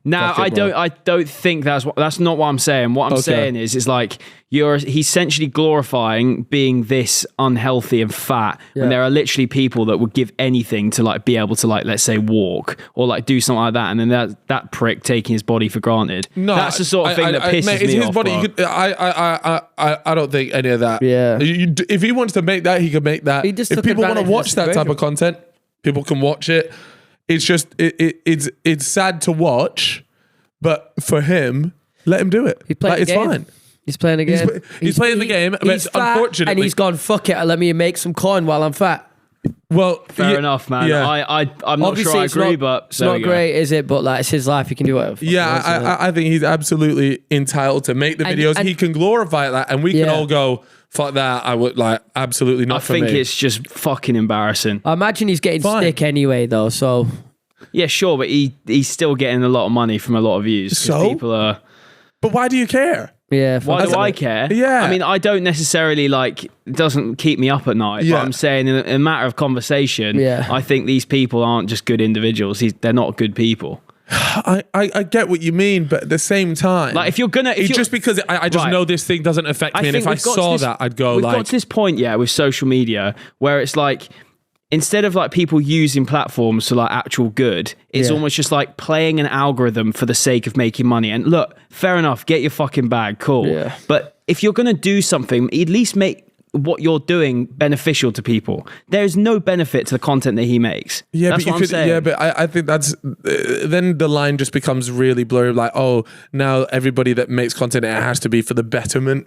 C: now I don't think that's not what I'm saying. What I'm saying is like he's essentially glorifying being this unhealthy and fat when there are literally people that would give anything to like be able to, like, let's say walk or like do something like that, and then that prick taking his body for granted. No, that's the sort of thing that pisses
A: mate,
C: me
A: his
C: off.
A: Body, I don't think any of that.
B: Yeah.
A: If he wants to make that, he can make that. If people want to watch that type of content, people can watch it. It's just it's sad to watch, but for him, let him do it. It's fine.
B: He's playing a game.
A: He's playing the game, but
B: he's fat,
A: unfortunately,
B: and he's gone, fuck it, let me make some coin while I'm fat.
A: Well,
C: Fair enough, man.
A: Yeah.
C: I'm not
B: Obviously,
C: sure I
B: it's
C: agree,
B: not,
C: but
B: it's not great, is it? But like, it's his life. He can do whatever.
A: Yeah, I think he's absolutely entitled to make the videos.
B: and-
A: He can glorify that, and we can all go, fuck that. I would like absolutely not.
C: I think it's just fucking embarrassing.
B: I imagine he's getting
A: Fine.
B: stick anyway, though. So
C: Yeah, sure, but he's still getting a lot of money from a lot of views. 'Cause
A: So?
C: people are.
A: But why do you care?
B: yeah,
C: Why do I care?
A: Yeah.
C: I mean, I don't necessarily like. It doesn't keep me up at night.
A: Yeah.
C: But I'm saying, in a matter of conversation,
B: Yeah.
C: I think these people aren't just good individuals. They're not good people.
A: I get what you mean, but at the same time,
C: Like, if you're gonna, if
A: it's
C: you're,
A: just because I just
C: Right.
A: know this thing doesn't affect me, and if I
C: we've got to
A: saw
C: this-
A: that, I'd go
C: we've
A: like,
C: got to this point, yeah, with social media, where it's like, instead of like people using platforms for like actual good, it's
B: Yeah.
C: almost just like playing an algorithm for the sake of making money. And look, fair enough, get your fucking bag, cool.
B: Yeah.
C: But if you're gonna do something, at least make what you're doing beneficial to people. There's no benefit to the content that he makes.
A: yeah,
C: That's
A: but you
C: what
A: could,
C: I'm saying.
A: yeah, but I think that's then the line just becomes really blurry. Like, oh, now everybody that makes content, it has to be for the betterment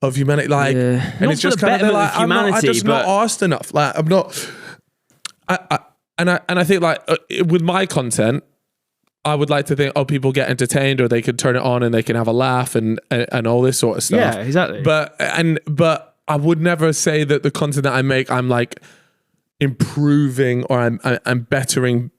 A: of humanity. Like,
B: Yeah.
A: and
C: Not
A: it's
C: for
A: just
C: the
A: kind of
C: betterment
A: like,
C: of humanity,
A: I'm just not
C: but-
A: asked enough. Like, I'm not. I think like with my content, I would like to think, oh, people get entertained, or they could turn it on and they can have a laugh and all this sort of stuff.
C: Yeah, exactly.
A: But I would never say that the content that I make, I'm like improving or I'm bettering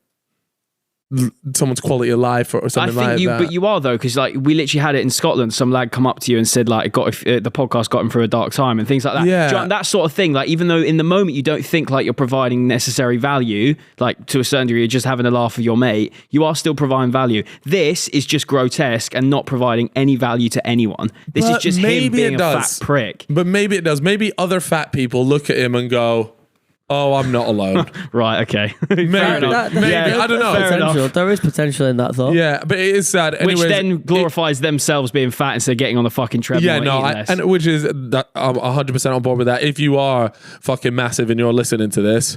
A: someone's quality of life or
C: I
A: something
C: think
A: like
C: you,
A: that.
C: but you are though, because like we literally had it in Scotland. Some lad come up to you and said like, the podcast got him through a dark time and things like that.
A: Yeah.
C: Do you know, that sort of thing. Like, even though in the moment you don't think like you're providing necessary value, like to a certain degree, you're just having a laugh with your mate, you are still providing value. This is just grotesque and not providing any value to anyone. This
A: But
C: is just him
A: maybe
C: being
A: it
C: a
A: does.
C: fat prick.
A: But maybe it does. Maybe other fat people look at him and go, oh, I'm not alone.
C: Right? Okay.
A: Maybe.
B: That-
A: Maybe.
C: Yeah,
A: I don't know.
C: fair enough.
B: potential. There is potential in that thought.
A: Yeah, but it is sad.
C: Which
A: Anyways,
C: then glorifies themselves being fat instead of getting on the fucking treadmill.
A: Yeah,
C: and
A: no,
C: eating less.
A: and which is that I'm 100% on board with that. If you are fucking massive and you're listening to this,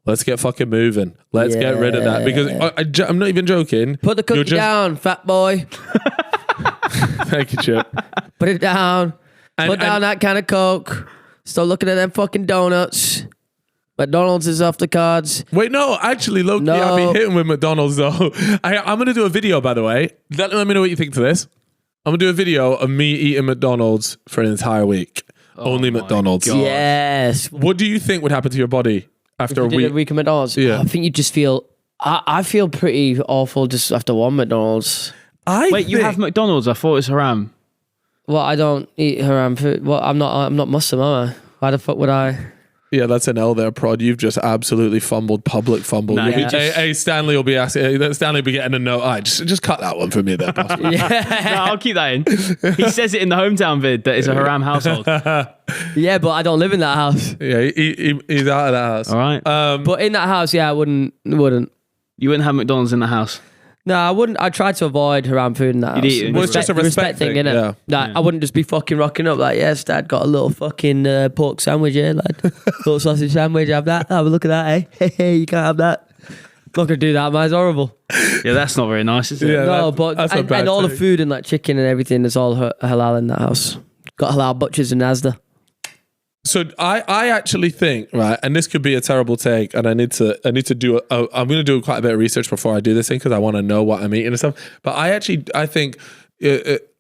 A: let's get fucking moving. Let's get rid of that, because I'm not even joking.
B: Put the cookie down, fat boy.
A: Thank you, Chip.
B: Put it down.
A: And-
B: Put down
A: and-
B: that kind of Coke. Stop looking at them fucking donuts. McDonald's is off the cards.
A: Wait, no, actually, Loki,
B: No.
A: I've been hitting with McDonald's though. I'm going to do a video, by the way. Let me know what you think to this. I'm going to do a video of me eating McDonald's for an entire week. Only
C: my
A: McDonald's.
C: God.
B: Yes.
A: What do you think would happen to your body after a
B: Did
A: week?
B: a week of McDonald's.
A: Yeah.
B: I think you just feel. I feel pretty awful just after one McDonald's.
C: Wait, you have McDonald's? I thought it was haram.
B: Well, I don't eat haram food. Well, I'm not Muslim, am I? Why the fuck would I?
A: Yeah, that's an L there, Prod. You've just absolutely public fumbled.
C: No,
A: You'll be-
C: you just-
A: hey, Stanley will be asking. Stanley will be getting a note. Just cut that one for me, there. boss.
C: No, I'll keep that in. He says it in the hometown vid that it's a haram household.
B: Yeah, but I don't live in that house.
A: Yeah, he's out of the house.
C: All right.
B: But in that house, yeah, I wouldn't.
C: You wouldn't have McDonald's in the house.
B: No, I wouldn't. I try to avoid haram food in that house.
C: You'd eat it in
A: Well, it's just a respect thing,
B: innit?
A: yeah.
B: Like, I wouldn't just be fucking rocking up like, yes, Dad, got a little fucking pork sandwich here, lad. Little sausage sandwich, have that. Have a look at that, eh? Hey, you can't have that. Not gonna do that, man. It's horrible.
C: Yeah, that's not very nice, is it?
A: Yeah.
B: No,
A: that-
B: but
A: that's a
B: and
A: bad
B: all the
A: take.
B: food and like chicken and everything is all halal in that house. Got halal butchers in Asda.
A: So I actually think, right, and this could be a terrible take, and I need to do I'm going to do quite a bit of research before I do this thing, because I want to know what I'm eating and stuff. But I think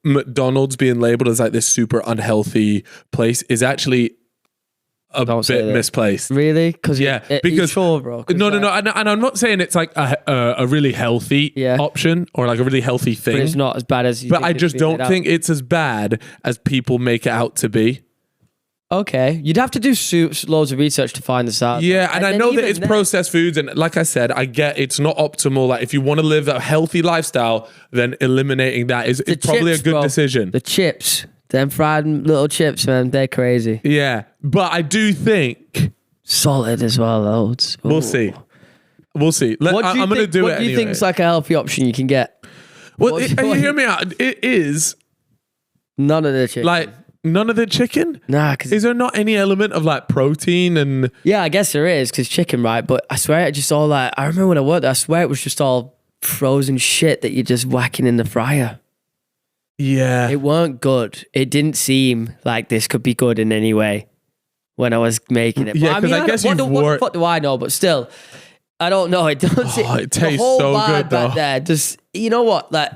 A: McDonald's being labeled as like this super unhealthy place is actually a
B: Don't say
A: bit
B: that.
A: misplaced.
B: Really? Because
A: because
B: sure, bro. 'Cause
A: no,
B: like-
A: and I'm not saying it's like a really healthy
B: Yeah.
A: option or like a really healthy thing.
B: But it's not as bad as you
A: But
B: think
A: I
B: it's
A: just
B: being
A: don't
B: laid out.
A: think it's as bad as people make it out to be.
B: Okay, you'd have to do loads of research to find this out.
A: Yeah, and I
B: then
A: know that
B: even
A: it's
B: then-
A: processed foods, and like I said, I get it's not optimal. Like if you want to live a healthy lifestyle, then eliminating that is
B: The
A: probably
B: chips,
A: a good
B: bro.
A: decision.
B: The chips, them fried little chips, man, they're crazy.
A: Yeah, but I do think
B: Salted as well, loads.
A: we'll see. We'll see. I'm going to do it
B: What do you
A: anyway.
B: think is like a healthy option you can get?
A: Well,
B: what-
A: you hear me out. It is
B: None of the chicken.
A: like none of the chicken.
B: nah, because
A: Is there not any element of like protein and?
B: yeah, I guess there is because chicken, right? But I swear it just all like I remember when I worked there, I swear it was just all frozen shit that you're just whacking in the fryer.
A: Yeah.
B: It weren't good. It didn't seem like this could be good in any way. when I was making it.
A: Yeah,
B: But,
A: 'cause I guess
B: what
A: you've
B: the
A: worked-
B: fuck do I know? But still, I don't know. It does.
A: It tastes
B: the whole
A: so
B: vibe
A: good, though.
B: back there. Just you know what? Like,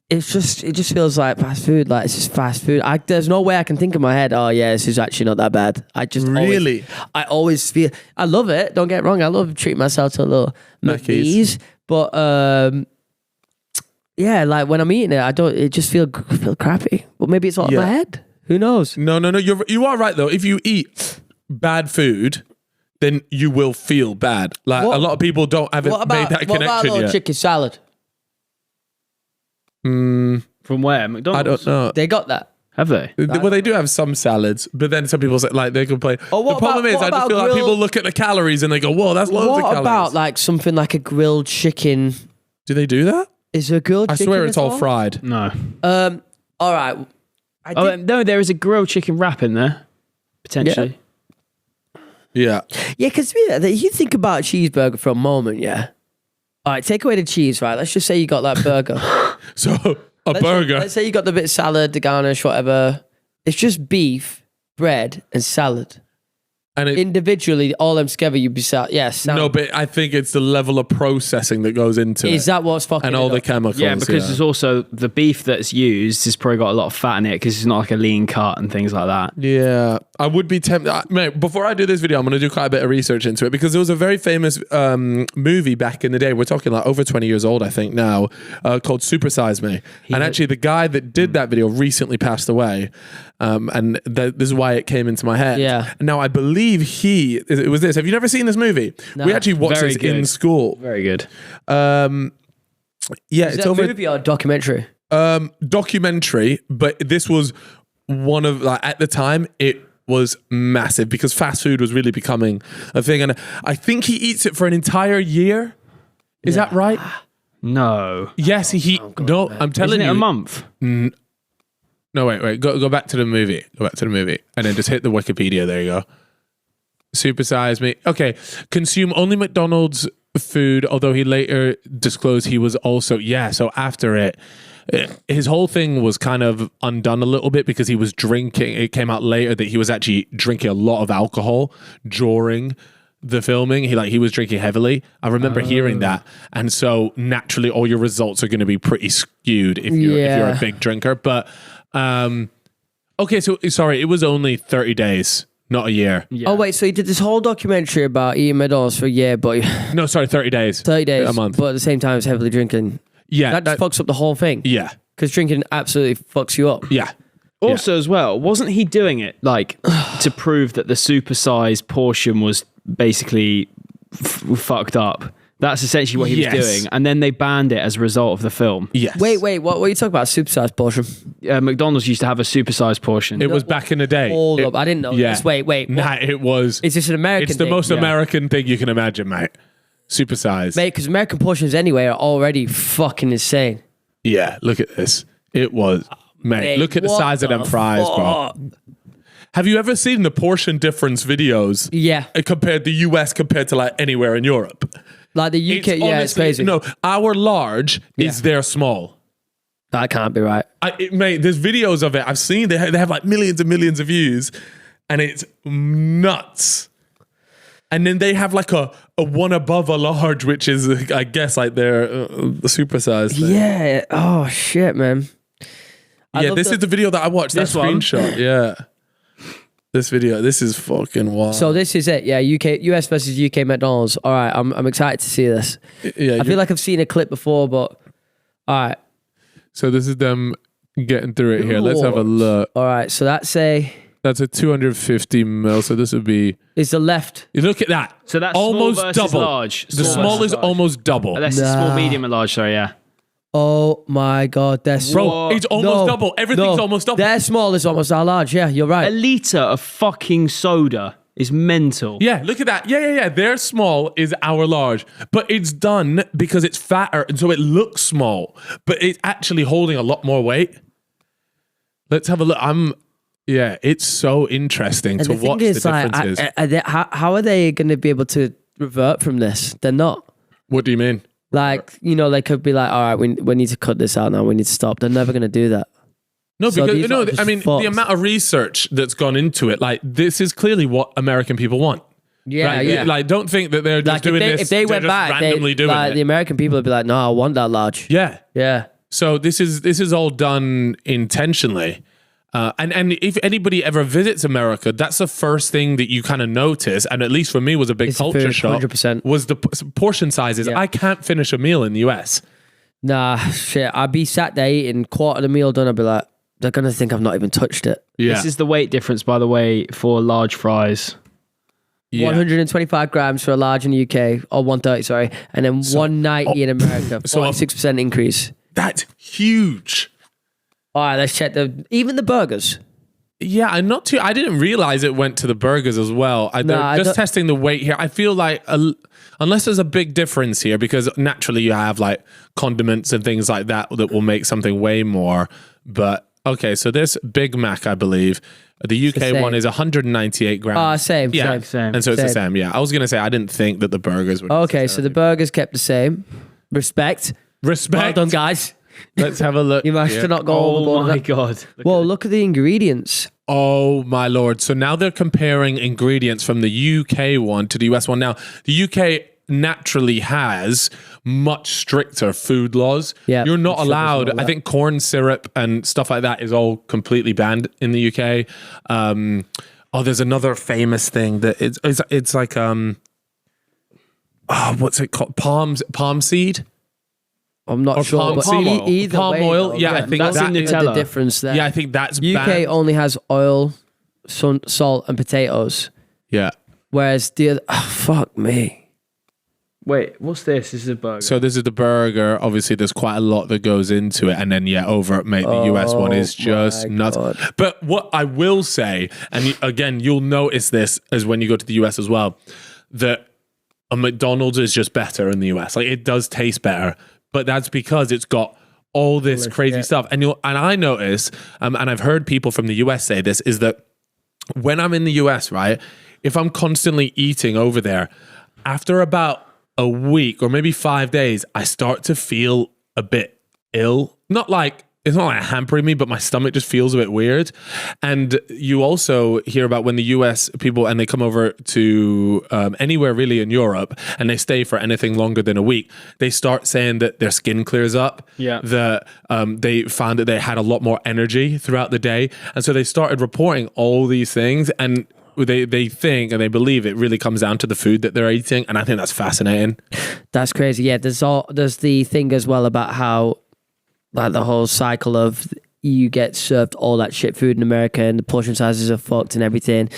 B: it just feels like fast food. Like it's just fast food. There's no way I can think in my head. Oh yeah, this is actually not that bad.
A: Really?
B: I always feel. I love it. Don't get me wrong. I love treating myself to a little
A: Mackies.
B: McD's. But yeah, like when I'm eating it, I don't. It just feel crappy. But maybe it's all in my head. Who knows?
A: No. You are right though. If you eat bad food, then you will feel bad. Like a lot of people haven't made that
B: what about a
A: connection
B: little
A: yet.
B: chicken salad?
C: From where? McDonald's?
A: I don't know.
B: They got that.
C: Have they?
A: Well, they do have some salads, but then some people say like they complain.
B: Oh,
A: the problem is,
B: what
A: I just
B: about
A: feel like
B: grilled-
A: people look at the calories and they go, "Whoa, that's loads of
B: What
A: calories."
B: about like something like a grilled chicken?
A: Do they do that?
B: Is there a grilled
A: I
B: chicken?
A: swear it's
B: at
A: all fried.
C: No.
B: All right.
C: No, there is a grilled chicken wrap in there, potentially.
A: Yeah.
B: Yeah, because you think about a cheeseburger for a moment, yeah. All right, take away the cheese, right? Let's just say you got that burger.
A: So burger.
B: Let's say you got the bit of salad, the garnish, whatever. It's just beef, bread, and salad.
A: And
B: Individually, all them together, you'd be salad. Yes.
A: no, but I think it's the level of processing that goes into it.
B: Is that what's fucking
A: and all
B: it
A: the
B: up?
A: chemicals.
C: Yeah, because there's also the beef that's used has probably got a lot of fat in it because it's not like a lean cut and things like that.
A: Yeah, I would be tempted. Mate, before I do this video, I'm going to do quite a bit of research into it because there was a very famous movie back in the day. We're talking like over 20 years old, I think now, called Super Size Me. And actually, the guy that did that video recently passed away. And this is why it came into my head.
B: Yeah.
A: Now, I believe it was this. Have you never seen this movie?
B: No.
A: We actually watched
C: Very
A: this in
C: good.
A: school.
C: Very good.
A: Yeah,
B: Is
A: it's
B: it a
A: over.
B: movie or a documentary?
A: Documentary, but this was one of like at the time it was massive because fast food was really becoming a thing, and I think he eats it for an entire year. Is that right?
C: No.
A: Yes, no, I'm telling
C: Isn't it
A: you,
C: a month?
A: No, wait, go back to the movie. Go back to the movie, and then just hit the Wikipedia. There you go. Supersize Me. Okay, consume only McDonald's food. Although he later disclosed he was also so after it. His whole thing was kind of undone a little bit because he was drinking. It came out later that he was actually drinking a lot of alcohol during the filming. He was drinking heavily. I remember hearing that, and so naturally, all your results are going to be pretty skewed if you're a big drinker. But okay, so sorry, it was only 30 days, not a year.
C: Yeah.
B: Oh wait, so he did this whole documentary about eating McDonald's for a year, but
A: No, sorry, 30 days.
B: 30 days,
A: a month.
B: but at the same time, it's heavily drinking.
A: Yeah,
B: That just fucks up the whole thing.
A: yeah,
B: Because drinking absolutely fucks you up.
A: yeah.
C: Also, as well, wasn't he doing it like to prove that the supersized portion was basically fucked up? That's essentially what he was doing. And then they banned it as a result of the film.
A: Yes.
B: Wait, what are you talking about? Supersized portion?
C: McDonald's used to have a supersized portion.
A: It was back in the day.
B: Hold up, I didn't know this. Wait.
A: Nah, it was.
B: Is this an American
A: It's the
B: thing?
A: most American thing you can imagine, mate. Supersized.
B: Mate, because American portions anyway are already fucking insane.
A: Yeah, look at this. It was, mate. Look at the
B: what
A: size of them
B: the
A: fries, bro.
B: fuck?
A: Have you ever seen the portion difference videos?
B: Yeah.
A: Compared the US compared to like anywhere in Europe?
B: Like the UK, it's
A: honestly-
B: crazy.
A: No, our large is their small.
B: That can't be right.
A: Mate, there's videos of it. I've seen they have like millions and millions of views, and it's nuts. And then they have like a one above a large, which is I guess like their supersized thing.
B: Yeah. Oh shit, man.
A: Yeah, this is the video that I watched. That
C: This one?
A: screenshot. Yeah. This video. This is fucking wild.
B: So this is it. Yeah, US versus UK McDonald's. All right, I'm excited to see this.
A: yeah,
B: I feel like I've seen a clip before, but all right.
A: so this is them getting through it here. Let's have a look.
B: All right, so that's
A: That's a 250 mil. So this would be.
B: is the left.
A: You look at that.
C: So that's
A: almost
C: small versus
A: double.
C: large.
A: The
C: Small
A: small
C: versus
A: is
C: large.
A: almost double.
C: That's small, medium, and large. Sorry, yeah.
B: Oh my god, they're
A: Bro,
B: small.
A: it's almost double. Everything's almost double.
B: Their small is almost our large. Yeah, you're
C: A
B: right.
C: litre of fucking soda is mental.
A: Yeah, look at that. Yeah. Their small is our large, but it's done because it's fatter, and so it looks small, but it's actually holding a lot more weight. Let's have a look. Yeah, it's so interesting
B: And
A: to
B: the thing
A: watch
B: is,
A: the
B: like,
A: differences.
B: how are they going to be able to revert from this? They're not.
A: What do you mean?
B: Like, they could be like, all right, we need to cut this out now. We need to stop. They're never going to do that.
A: No,
B: So
A: because
B: these
A: no,
B: are just
A: I mean
B: fucked.
A: the amount of research that's gone into it, like this is clearly what American people want.
B: Yeah,
A: right?
B: yeah.
A: Like, don't think that they're just
B: Like
A: doing
B: if
A: this.
B: they
A: they're
B: went
A: just
B: back,
A: randomly doing
B: like,
A: it.
B: the American people would be like, no, I want that large.
A: Yeah.
B: Yeah.
A: So this is all done intentionally. And if anybody ever visits America, that's the first thing that you kind of notice, and at least for me was a big
B: It's the
A: culture
B: food,
A: shock,
B: 100%.
A: was the portion sizes.
B: Yeah.
A: I can't finish a meal in the US.
B: Nah, shit. I'd be sat there eating quarter of the meal done. I'd be like, they're going to think I've not even touched it.
A: Yeah.
C: This is the weight difference, by the way, for large fries.
A: Yeah.
B: 125 grams for a large in the UK, or 130, sorry, and then 190 in America. 46% increase.
A: That's huge.
B: All right, let's check even the burgers.
A: Yeah, I'm not too. I didn't realize it went to the burgers as well. They're just testing the weight here. I feel like unless there's a big difference here, because naturally you have like condiments and things like that that will make something way more. But okay, so this Big Mac, I believe, the UK one is 198 grams.
B: Same,
A: Yeah,
C: same.
A: and so it's the same. Yeah, I was gonna say I didn't think that the burgers were.
B: Okay, so the burgers kept the same. Respect. Well done, guys.
A: Let's have a look.
B: You managed to not go overboard.
C: Oh my God.
B: Whoa, look at the ingredients.
A: Oh my Lord. So now they're comparing ingredients from the UK one to the US one. Now, the UK naturally has much stricter food laws.
B: Yeah,
A: You're not allowed,
B: all that.
A: I think corn syrup and stuff like that is all completely banned in the UK. There's another famous thing that it's like, what's it called? Palm seed?
B: I'm not
A: Or
B: sure.
A: palm
B: but
A: seed?
B: either
A: Palm
B: way,
A: oil?
B: though,
A: Yeah, I think
B: that's
A: that
B: the
A: is-
B: difference there.
A: Yeah, I think that's
B: UK
A: banned.
B: only has oil, salt, and potatoes,
A: Yeah.
B: whereas the other, fuck me.
C: Wait, what's this? This is a burger.
A: So this is the burger. Obviously, there's quite a lot that goes into it, and then over it, mate. The US one is just
B: my
A: nuts.
B: God.
A: But what I will say, and again, you'll notice this as when you go to the US as well, that a McDonald's is just better in the US. Like it does taste better, but that's because it's got all this crazy stuff. And I notice, and I've heard people from the US say this, is that when I'm in the US, right, if I'm constantly eating over there, after about a week or maybe 5 days, I start to feel a bit ill. It's not like hampering me, but my stomach just feels a bit weird. And you also hear about when the US people, and they come over to anywhere really in Europe, and they stay for anything longer than a week, they start saying that their skin clears up.
C: Yeah.
A: That they found that they had a lot more energy throughout the day. And so they started reporting all these things, and they think and they believe it really comes down to the food that they're eating. And I think that's fascinating.
B: That's crazy. Yeah, there's the thing as well about how, like, the whole cycle of you get served all that shit food in America and the portion sizes are fucked and everything.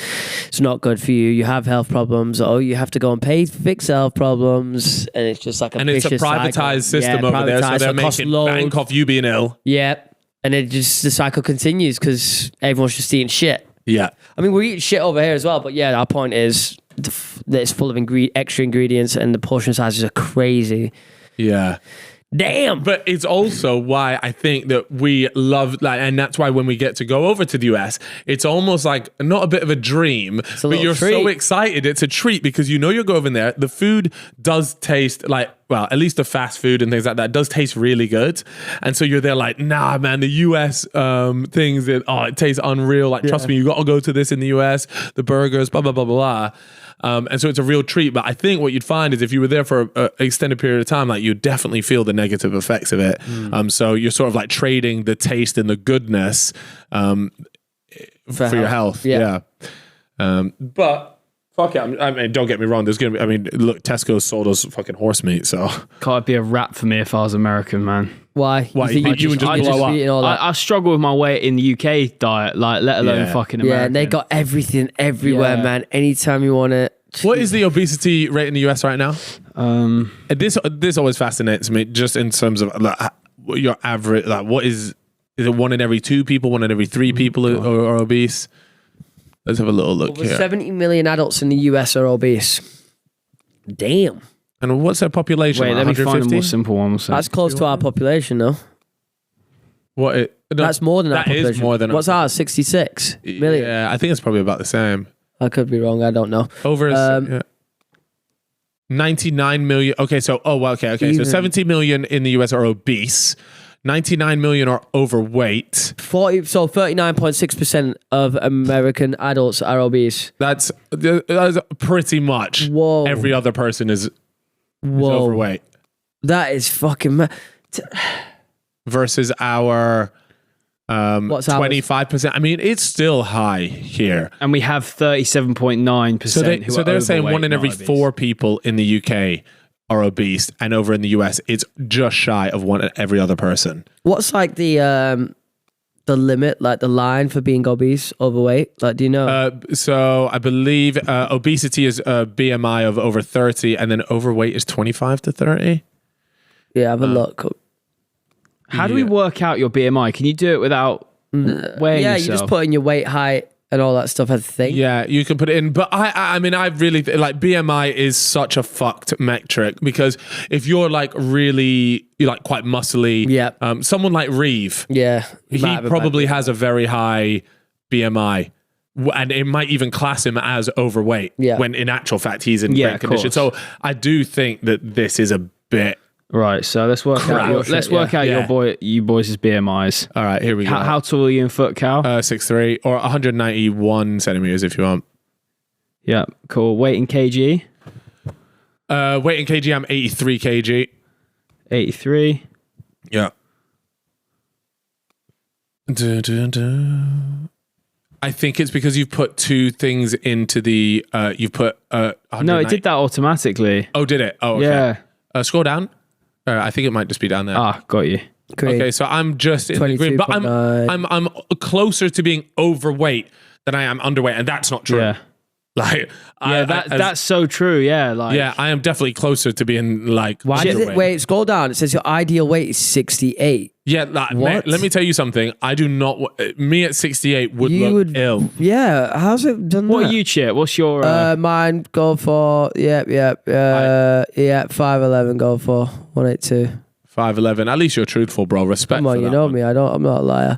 B: It's not good for you. You have health problems. Oh, you have to go and pay to fix health problems. And it's just like
A: And it's a
B: vicious
A: privatized
B: cycle.
A: system over there. So they're making bank off you being ill.
B: Yeah. And the cycle continues because everyone's just eating shit.
A: Yeah.
B: I mean, we're eating shit over here as well. But yeah, our point is that it's full of extra ingredients and the portion sizes are crazy.
A: Yeah.
B: Damn.
A: But it's also why I think that we love, like, and that's why when we get to go over to the US, it's almost like not a bit of a dream, but you're so
B: treat.
A: excited. It's a treat because you know you're going there. The food does taste like, well, at least the fast food and things like that does taste really good. And so you're there like, nah, man, the US things, it tastes unreal. Like, trust me, you got to go to this in the US, the burgers, blah, blah, blah, blah. And so it's a real treat. But I think what you'd find is if you were there for an extended period of time, like you'd definitely feel the negative effects of it. So you're sort of like trading the taste and the goodness for your health.
B: Yeah.
A: But fuck it. I mean, don't get me wrong. There's going to be, I mean, look, Tesco's sold us fucking horse meat. So
C: Can't be a wrap for me if I was American, man.
B: Why?
A: Why?
B: You think
A: You would just
B: you'd
A: blow up.
B: be eating all that?
C: I struggle with my weight in the UK diet, like let alone
A: Yeah.
C: fucking American.
B: Yeah, and they got everything everywhere,
C: Yeah.
B: man. Anytime you want it.
A: what is the obesity rate in the US right now? This always fascinates me, just in terms of like, your average. Like, what is it? 1 in every 2 people, 1 in every 3 people are obese? Let's have a little look
B: Over
A: here.
B: 70 million adults in the US are obese. Damn.
A: And what's their population?
C: Wait,
A: like
C: let me find a
A: 150?
C: more simple one. So.
B: That's close to our population, though.
A: No,
B: That's more than our
A: that is
B: population.
A: more than
B: What's ours? 66 million.
A: Yeah, I think it's probably about the same.
B: I could be wrong. I don't know.
A: Over 99 million. Okay, so okay. So
B: Even-
A: 70 million in the US are obese. 99 million are overweight.
B: 39.6% of American adults are obese.
A: That's pretty much every other person is overweight.
B: That is fucking
A: versus our
B: what's
A: 25%. I mean, it's still high here.
C: And we have 37.9%.
A: So they're saying 1 in every 4 people in the UK are obese, and over in the US, it's just shy of 1 in every other person.
B: What's like the limit, like the line for being obese, overweight? Like, do you know?
A: So I believe obesity is a BMI of over 30, and then overweight is 25 to 30.
B: Yeah, have a look.
C: How do we work out your BMI? Can you do it without weighing yourself?
B: You just put in your weight, height, and all that stuff, I think.
A: Yeah, you can put it in. But I mean, I really like BMI is such a fucked metric, because if you're like really, you're like quite muscly, someone like Reeve, he probably has a very high BMI. And it might even class him as overweight when in actual fact he's in great condition. So I do think that this is a bit
C: right. So let's work out you boys' BMIs.
A: All right, here we go.
C: How tall are you in foot, Cal?
A: 6'3", or 191 centimeters if you want.
C: Yeah, cool. Weight in kg?
A: Weight in kg, I'm 83 kg.
C: 83.
A: Yeah. I think it's because you've put 2 things into the. You've put.
C: No, it did that automatically.
A: Oh, did it? Oh, okay.
C: Yeah.
A: Scroll down. I think it might just be down there.
C: Ah, got you.
B: Green.
A: Okay, so I'm just in the green, but I'm closer to being overweight than I am underweight, and that's not true.
C: Yeah.
A: Like,
C: that's so true. Yeah, like
A: I am definitely closer to being like.
B: Why does it? Wait, scroll down. It says your ideal weight is 68.
A: Yeah, like, let me tell you something. I do not. Me at 68 would look ill.
B: Yeah, how's it done?
C: What are you, Chip? What's your?
B: Mine go for 5'11". Go for 182.
A: 5'11". At least you're truthful, bro. Respect.
B: Come on, you know me. I'm not a liar.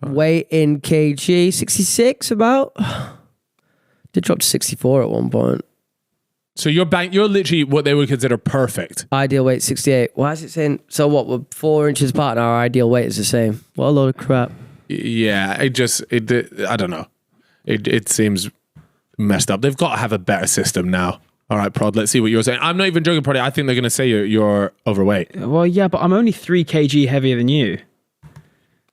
B: Weight in kg 66 about. Did drop to 64 at one point.
A: So you're literally what they would consider perfect.
B: Ideal weight 68. Why is it saying? So what? We're 4 inches apart, and our ideal weight is the same. What a load of crap.
A: Yeah, I don't know. It seems messed up. They've got to have a better system now. All right, Prod. Let's see what you're saying. I'm not even joking, Prod. I think they're going to say you're overweight.
C: Well, yeah, but I'm only 3 kg heavier than you.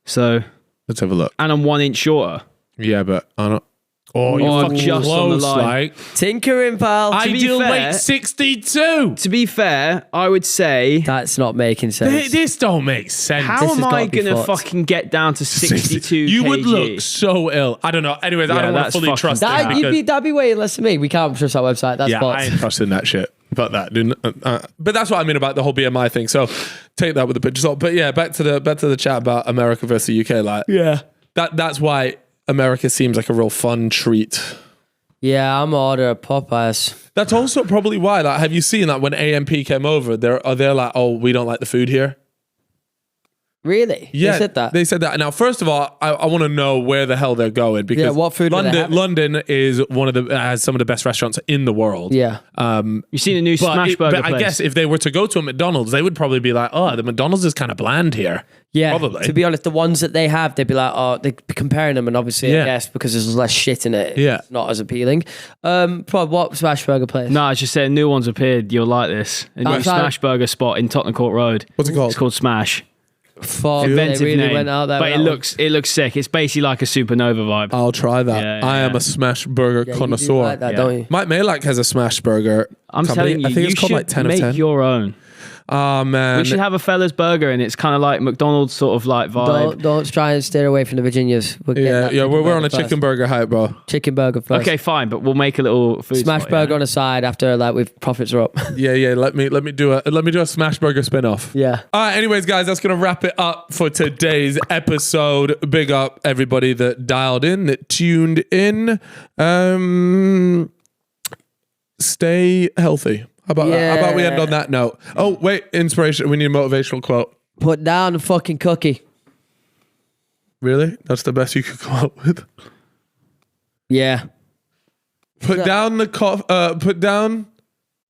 C: So
A: let's have a look.
C: And I'm 1 inch shorter.
A: Yeah, but I don't. Oh, you're fucking just close, on the line. Like.
B: Tinkering, pal.
A: Ideal weight 62.
C: To be fair, I would say
B: that's not making sense.
A: This don't make sense.
C: How am I gonna fucking get down to 62?
A: You
C: kg?
A: would look so ill. I don't know. Anyways, I don't want to fully trust
B: that. That'd be way less than me. We can't trust our website. That's
A: I ain't trusting that shit. But that, but that's what I mean about the whole BMI thing. So take that with a pinch of salt. But yeah, back to the chat about America versus the UK. Like, that's why America seems like a real fun treat.
B: Yeah, I'm order a Popeyes.
A: That's also probably why. Like, have you seen that when AMP came over? They're like, oh, we don't like the food here.
B: Really?
A: Yeah,
B: they said that.
A: Now, first of all, I want to know where the hell they're going, because
B: what food
A: London is has some of the best restaurants in the world.
B: Yeah.
C: You've seen a new smash burger place.
A: I guess if they were to go to a McDonald's, they would probably be like, oh, the McDonald's is kind of bland here.
B: Yeah.
A: Probably.
B: To be honest, the ones that they have, they'd be like, oh, they'd be comparing them, and obviously, I guess because there's less shit in it, it's not as appealing. What smash burger place?
C: No, I was just saying, new ones appeared. You'll like this. A new smash burger spot in Tottenham Court Road.
A: What's it called?
C: It's called Smash.
B: Inventive really name, went out there,
C: but it looks sick. It's basically like a supernova vibe.
A: I'll try that. I am a smash burger connoisseur.
B: You like that, don't you?
A: Mike Malak has a smash burger.
C: I'm telling you, I think it's called like 10 of 10. Make your own.
A: Oh man,
C: we should have a fella's burger, and it's kind of like McDonald's sort of like vibe.
B: Don't try and steer away from the Virginias.
A: We're on a chicken burger hype, bro.
B: Chicken burger first.
C: Okay, fine, but we'll make a little food
B: smash
C: spot,
B: burger on the side after we've profits are up.
A: Let me do a smash burger spin-off.
B: Yeah.
A: All right. Anyways, guys, that's gonna wrap it up for today's episode. Big up everybody that dialed in, that tuned in. Stay healthy. How about that? How about we end on that note? Oh, wait, inspiration. We need a motivational quote.
B: Put down the fucking cookie.
A: Really? That's the best you could come up with?
B: Yeah.
A: Put down the put down.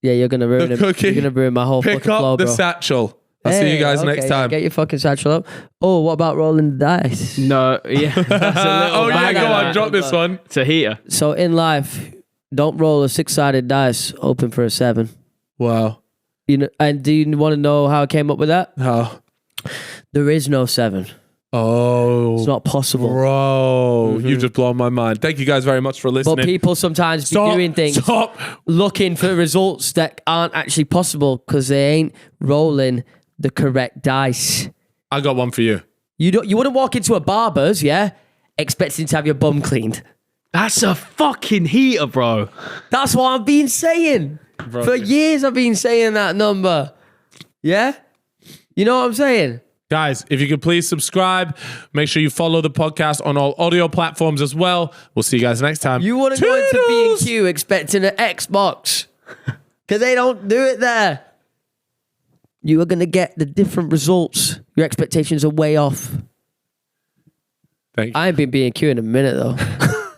B: Yeah, you're gonna ruin
A: the cookie.
B: You're gonna ruin my whole fucking flow, bro.
A: Pick up the satchel. I'll see you guys next time.
B: Get your fucking satchel up. Oh, what about rolling the dice?
C: No, yeah. That's a little
A: Go on, drop this one.
C: It's a heater.
B: So in life, don't roll a 6-sided dice, hoping for a 7.
A: Wow.
B: You know, and do you want to know how I came up with that?
A: How?
B: There is no 7.
A: Oh.
B: It's not possible.
A: Bro, you've just blown my mind. Thank you guys very much for listening.
B: But people sometimes be doing things, looking for results that aren't actually possible because they ain't rolling the correct dice.
A: I got one for you.
B: You wouldn't walk into a barber's, yeah, expecting to have your bum cleaned.
C: That's a fucking heater, bro.
B: That's what I've been saying.
A: Bro.
B: For years I've been saying that number. Yeah? You know what I'm saying?
A: Guys, if you could please subscribe, make sure you follow the podcast on all audio platforms as well. We'll see you guys next time.
B: You wouldn't go into B&Q expecting an Xbox because they don't do it there. You are going to get the different results. Your expectations are way off.
A: Thank you.
B: I ain't been B&Q in a minute though.